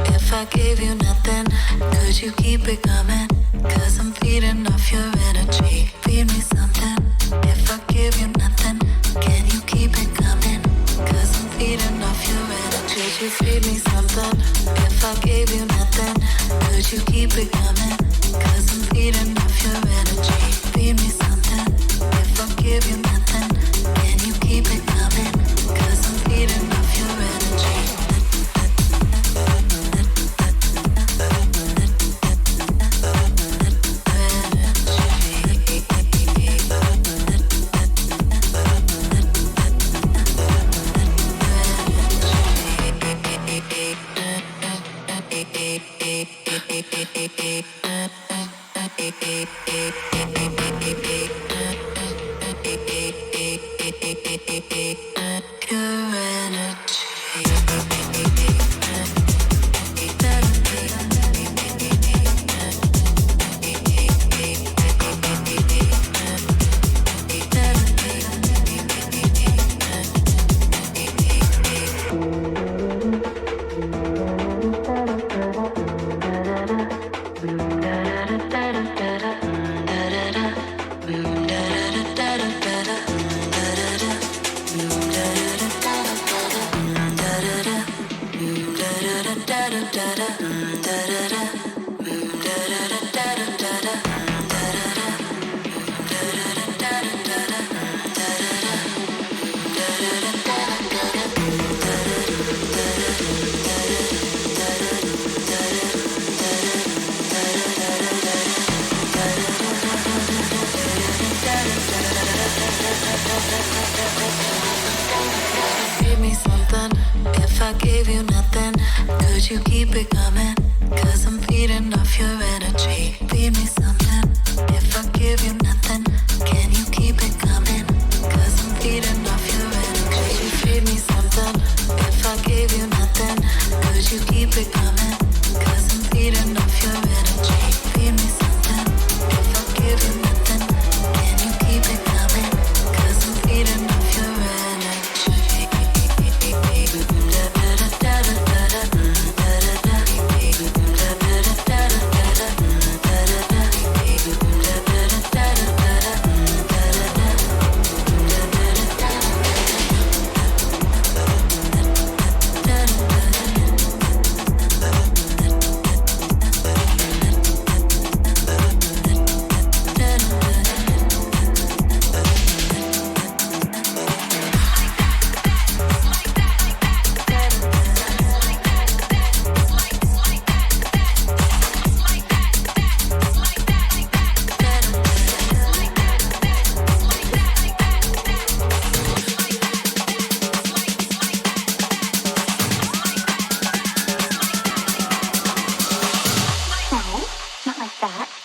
If I gave you nothing, could you keep it coming? Cause I'm feeding off your energy. Feed me something. If I give you nothing, can you keep it coming? Cause I'm feeding off your energy. Could you feed me something? If I gave you nothing, could you keep it coming? Cause I'm feeding off your energy. Feed me something. If I give you nothing, can you keep it coming? Cause I'm feeding off your energy. Give me something. If I gave you nothing, could you keep it coming? Cause I'm feeding off your energy. Feed me something. If I give you nothing, can you keep it coming? Cause I'm feeding off your energy. Could you feed me something? If I gave you nothing, could you keep it coming? Cause I'm feeding off your energy. Feed me something. If I give you nothing, can you keep it coming? Cause I'm feeding off your energy.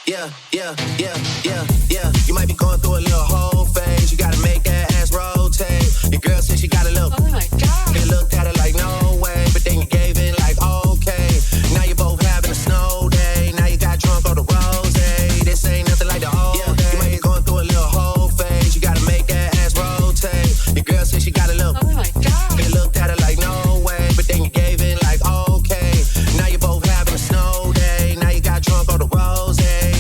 Yeah, yeah, yeah, yeah, yeah. You might be going through a little whole phase. You gotta make that ass rotate. Your girl said she got a little. Oh my god. You looked at her like no way, but then you gave in like okay. Now you both having a snow day. Now you got drunk on the rose. This ain't nothing like the old days. You might be going through a little whole phase. You gotta make that ass rotate. Your girl said she got a little. Oh my god. You looked at her like no way, but then you gave in like okay. Now you both having a snow day. Now you got drunk on the rose.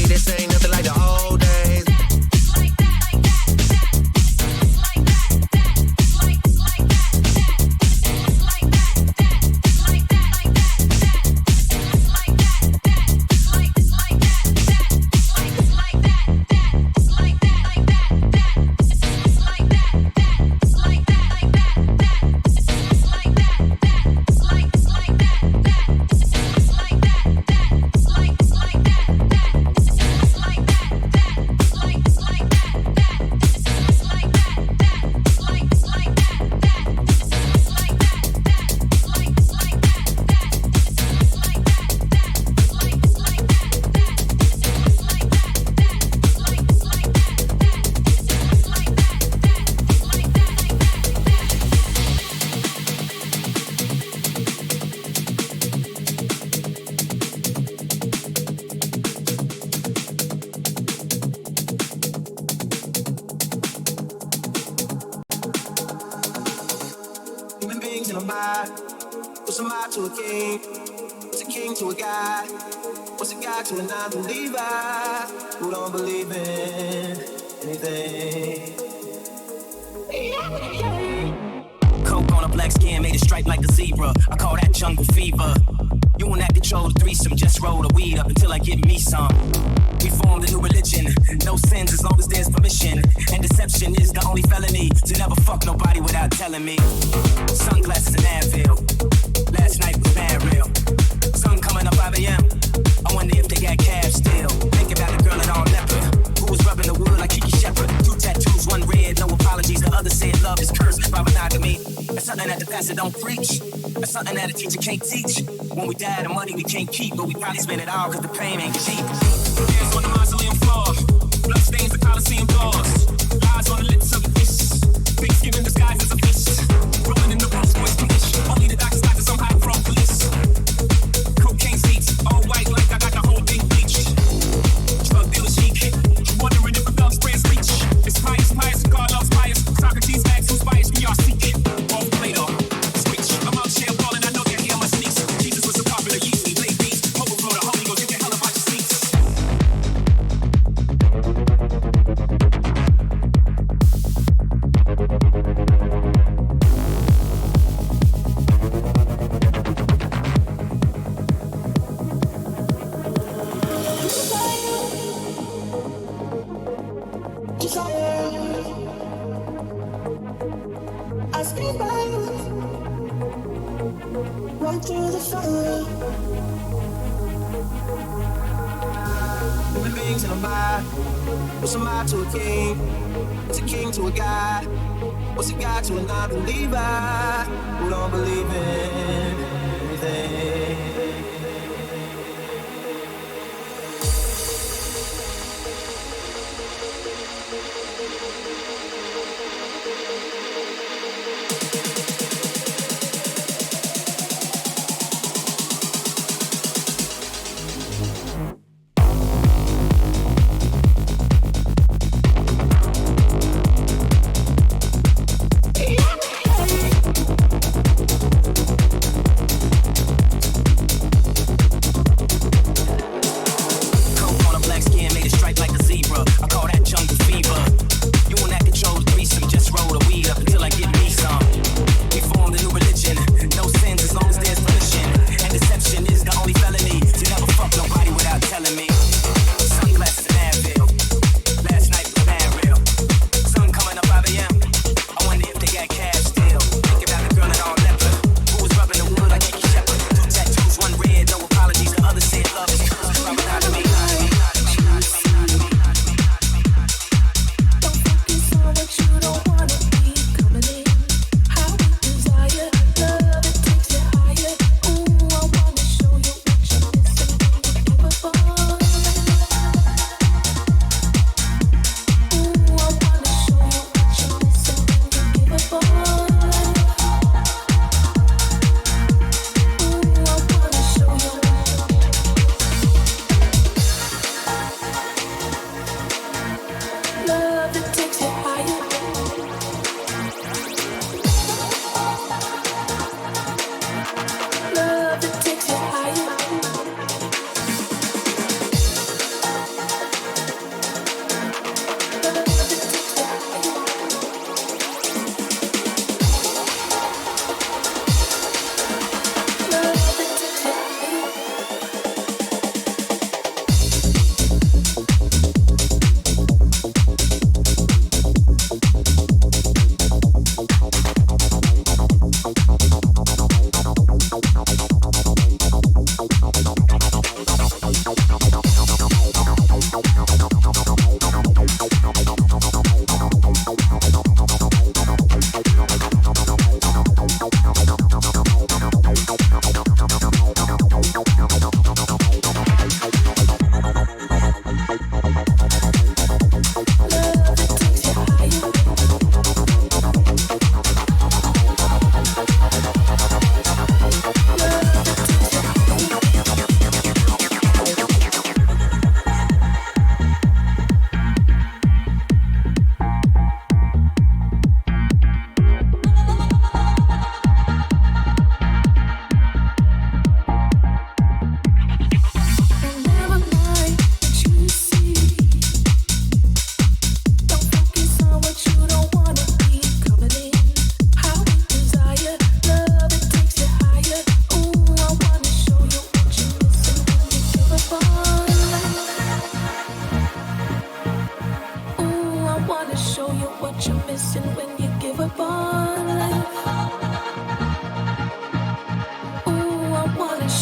This ain't nothing like the old days. Human beings in a mind, put some mind to a game. To king to a guy? What's a guy to a non-believer who don't believe in anything? Coke on a black skin, made it stripe like a zebra. I call that jungle fever. You won't have control the threesome, just roll the weed up until I get me some. We formed a new religion, no sins as long as there's permission. And deception is the only felony, to never fuck nobody without telling me. Sunglasses and Advil, last night was mad real. Sun coming up 5 a.m., I wonder if they got cabs still. Think about the girl in all leopard, who was rubbing the wood like Kiki Shepard. 2 tattoos, 1 red, no apologies. The other said love is cursed by monogamy. That's something that the pastor don't preach. That's something that a teacher can't teach. When we die, the money we can't keep, but we probably spend it all cause the pain ain't cheap. Hands on the mausoleum floor, blood stains the Coliseum doors. Lies on the lips of the fish, Thanksgiving disguised as a fish. Rolling in the Rolls Royce condition. Only the doctors I'm hiding from police. Cocaine seats, all white like I got the whole thing bleached. Drug dealer chic, wondering if the bell sprays reach. It's pious, God loves pious. Socrates asks who's biased, we are seek. Off Plato, switch. I'm out here balling, I know you hear my sneaks. Jesus was a popular Yeezy, late beats. Overflow the Holy Ghost, you can hell about your sleeps. I stay by you, right through the fire. Human beings in a bar. What's a mob to a king? What's a king to a god? What's a god to a non-believer who don't believe in anything?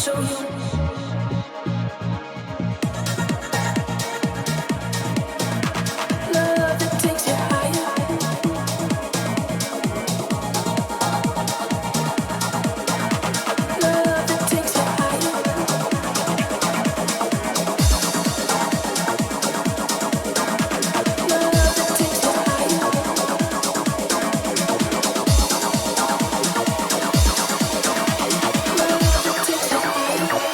show you. Love that takes you higher. Love that takes you higher. Love that takes you higher. Love that takes you higher.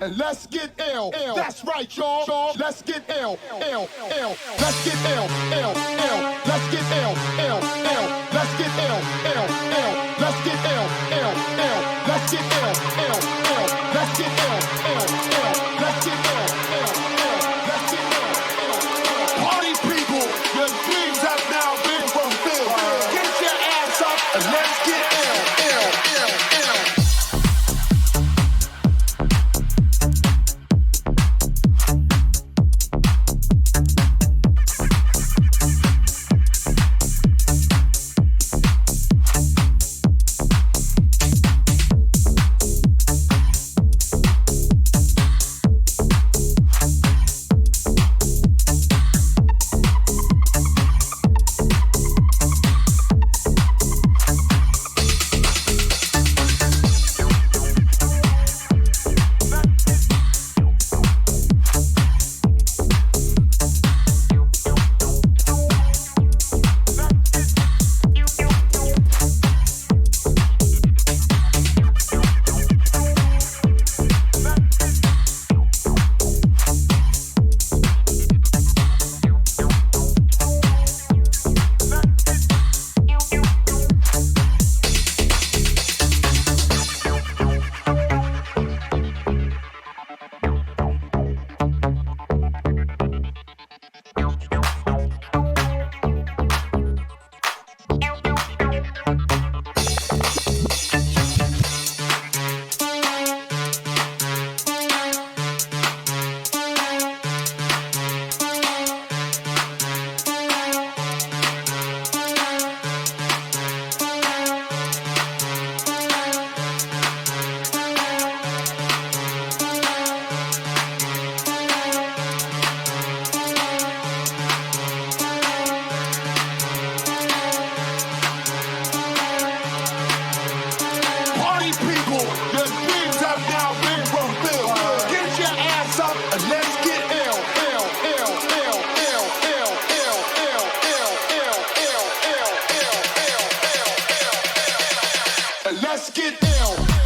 And let's get ill. That's right, y'all. Let's get ill. Let's get ill. Let's get ill. Let's get ill. Let's get ill. Let's get ill. Let's get ill. Let's get ill. Let's get ill. Party people, your dreams have now been fulfilled. Get your ass up and let's get ill. Let's get ill.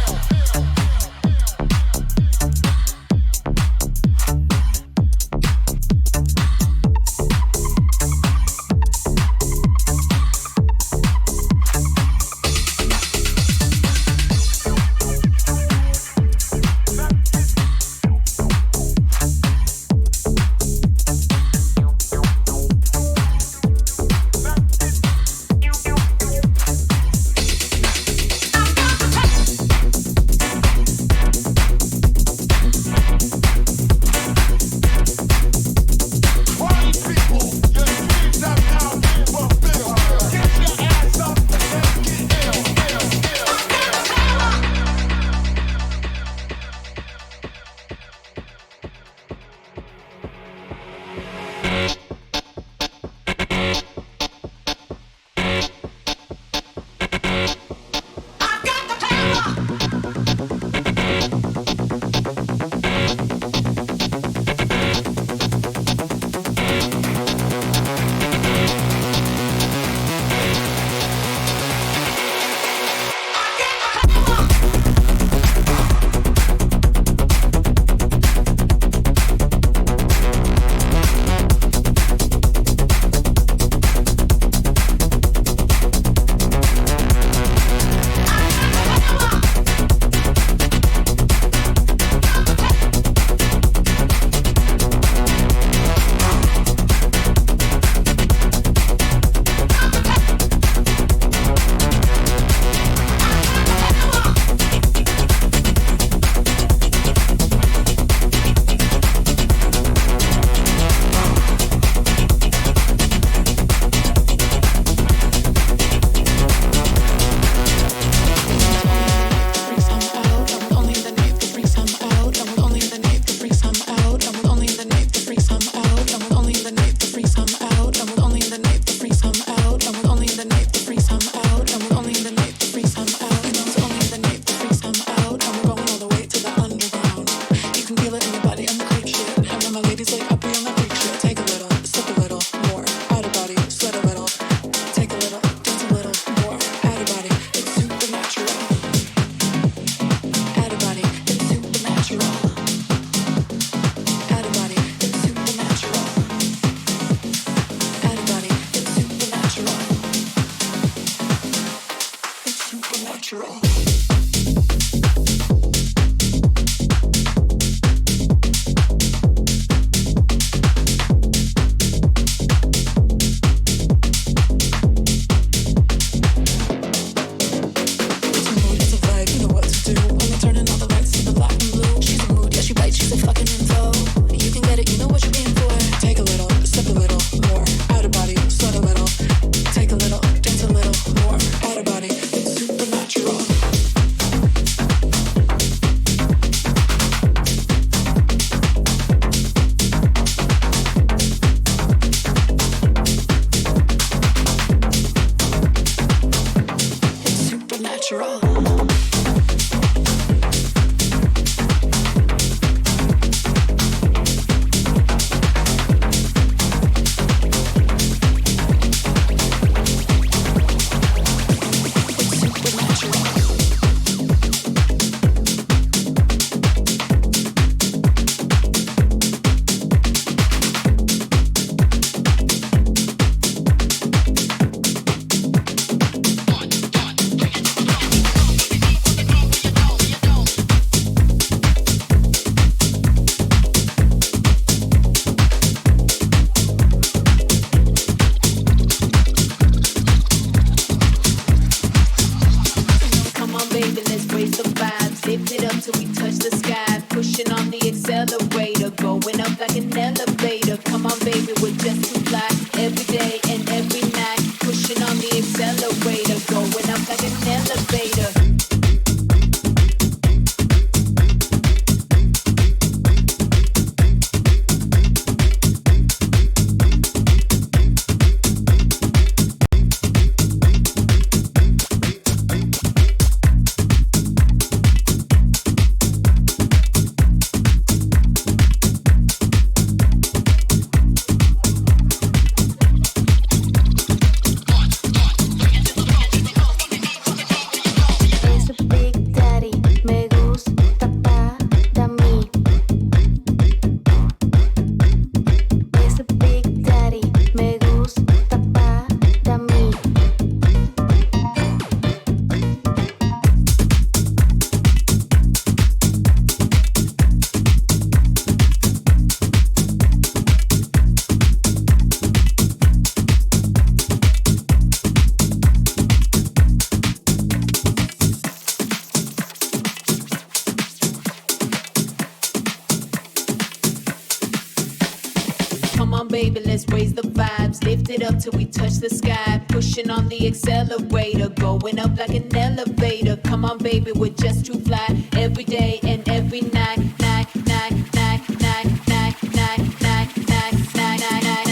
on, baby, let's raise the vibes. Lift it up till we touch the sky. Pushing on the accelerator, going up like an elevator. Come on, baby, we're just too fly. Every day and every night, night, night, night, night, night, night, night, night, night,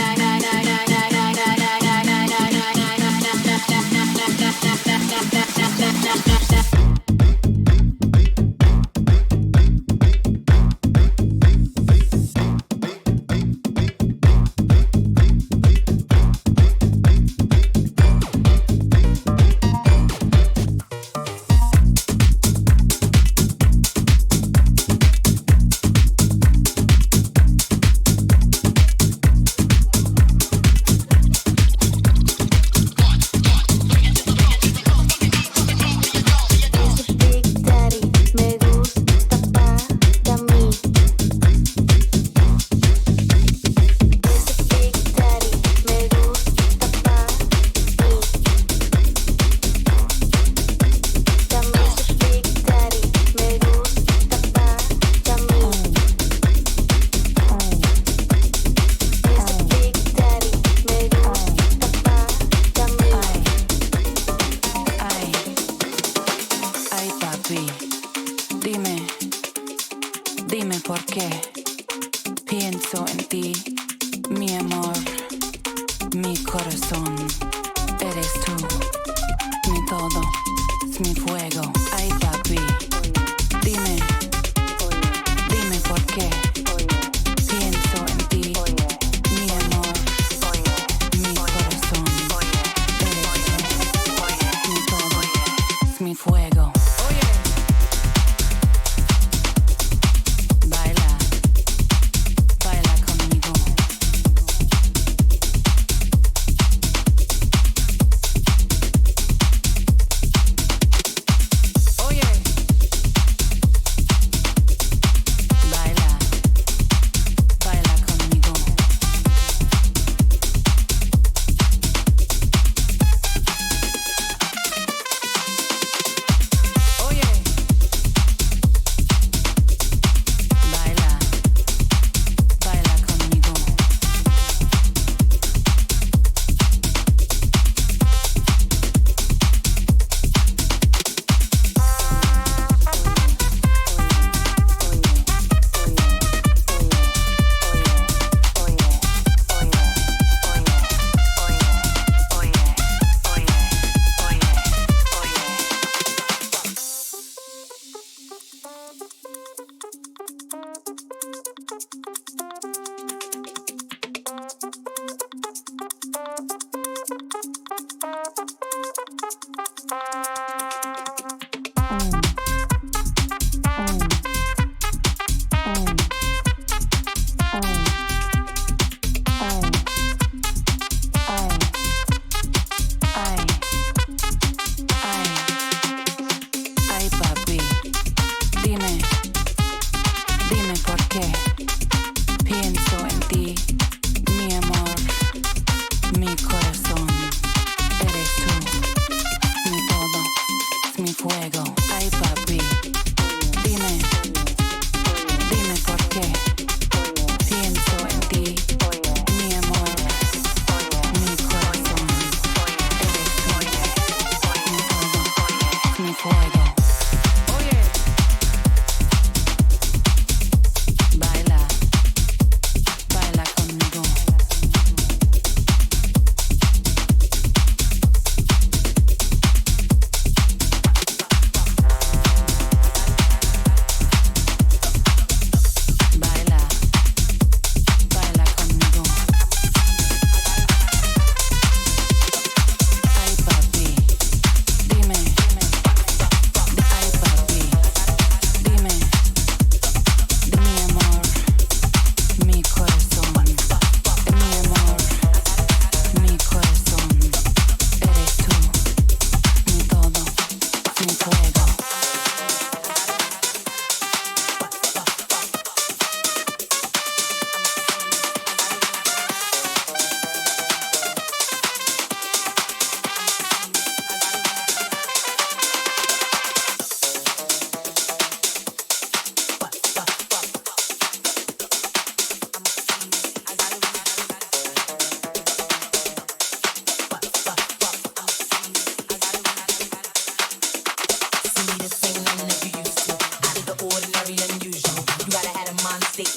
Oh yeah.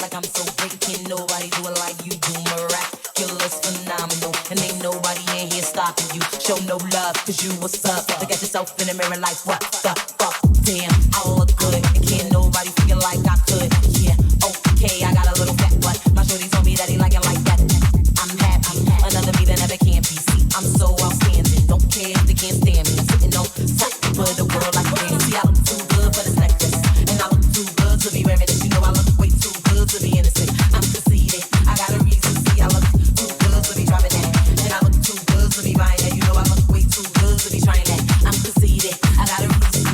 like I'm so great. Can't nobody do it like you do. Miraculous, phenomenal. And ain't nobody in here stopping you. Show no love, cause you what's up. Look at yourself in the mirror like, what the fuck? Damn, I look good. And can't nobody feel like I could. Yeah, okay, I got a little fat butt. My shorty told me that he like it like that. I'm happy, another me that never can be. See, I'm so outstanding. Don't care if they can't stand me. I'm sitting on top of the world like a man. See, I look too good for this necklace. And I look too good to be wearing this. You know I look way too good to be innocent. I'm conceited. I got a reason. See, I look too good to be driving that. And I look too good to be buying that. You know I look way too good to be trying that. I'm conceited. I got a reason.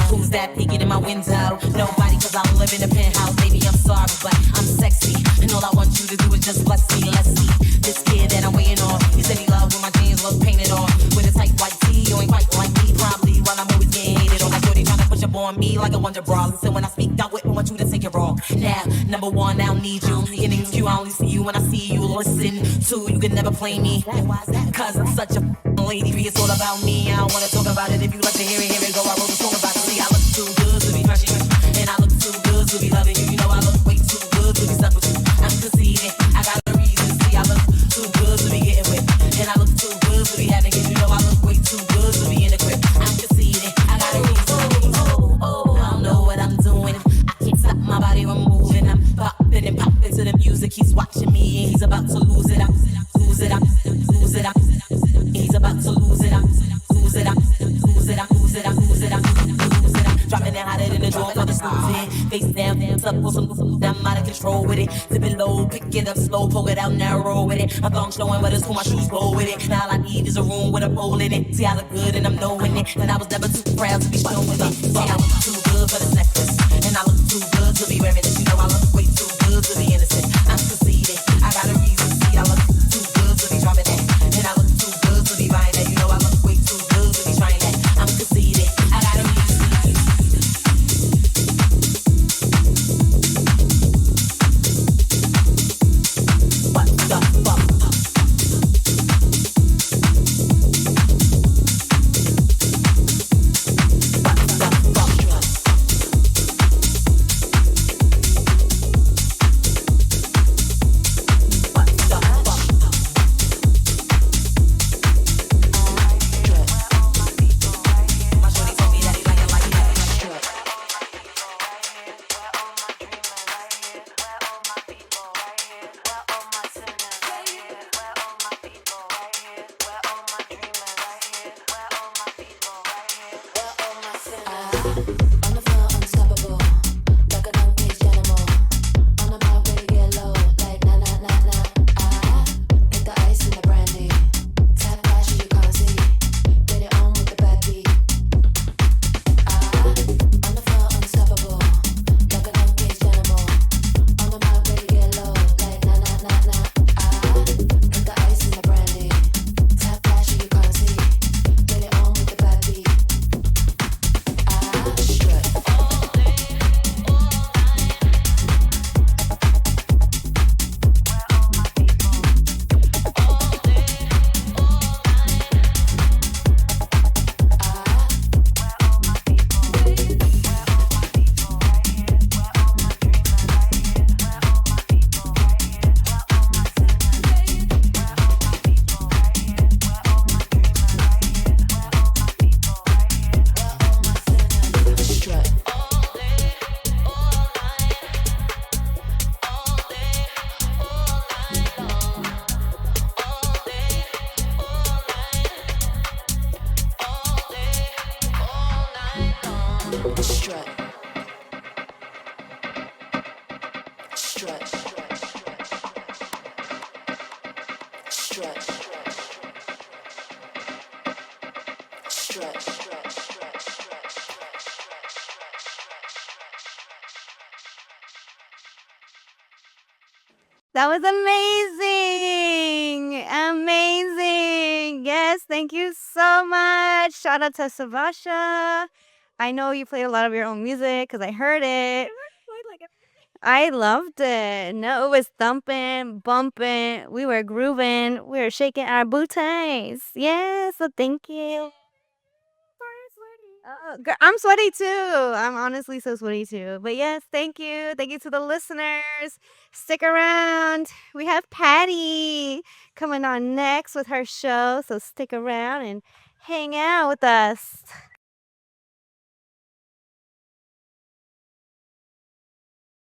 Who's that peeking in my window? Nobody, cause I live in a penthouse. Baby, I'm sorry, but I'm sexy. And all I want you to do is just bless me. Let's see this kid that I'm waiting on. He said he loved when my jeans look painted on. With a tight white tee, you ain't quite like me. Probably while I'm always getting hated on. Like shorty trying to push up on me like a wonder bra. Listen, when I speak, I wouldn't want you to take it wrong. Now, number one, I don't need you. Your name's Q, I only see you when I see you. Listen to, you can never play me. Cause I'm such a lady. It's all about me. I don't wanna talk about it. If you like to hear it go. I wrote a song about it. See, I look too good to be fresh. And I look too good to be loving you. You know I look way too good to be stuck with you. I'm conceited. I got a reason. See, I look too good to be getting with. And I look too good to be having it. You know I look way too good to be in the crib. I'm conceited. I got a reason. I don't know what I'm doing. I can't stop my body from moving. I'm popping and popping to the music. He's watching me and he's about to lose it. Lose it up, lose it up. He's about to lose it up, lose it up, lose it up, lose it up, lose it up, lose it up. Dropping it hotter than the drawer for the snoozing. Face down, hands up, or some I'm out of control with it. Dip it low, pick it up slow, poke it out narrow with it. My thong showing, but it's cool, my shoes roll with it. Now all I need is a room with a pole in it. See, I look good and I'm knowing it. And I was never too proud to be showing it. See, I look too good for this necklace. And I look too good to be wearing it. You know I look way too good to be innocent. I'm conceited. I got a reason. See, I look too good to be dropping that. And I look too good to be buying that. You know I look way too good to be trying that. I'm conceited. I got a reason. What the fuck? That was amazing. Amazing. Yes, thank you so much. Shout out to Savasha. I know you played a lot of your own music because I heard it. I loved it. No, it was thumping, bumping. We were grooving. We were shaking our booties. Yeah, so thank you. I'm sweaty too. I'm honestly so sweaty too. But yes, thank you. Thank you to the listeners. Stick around. We have Patty coming on next with her show. So stick around and hang out with us.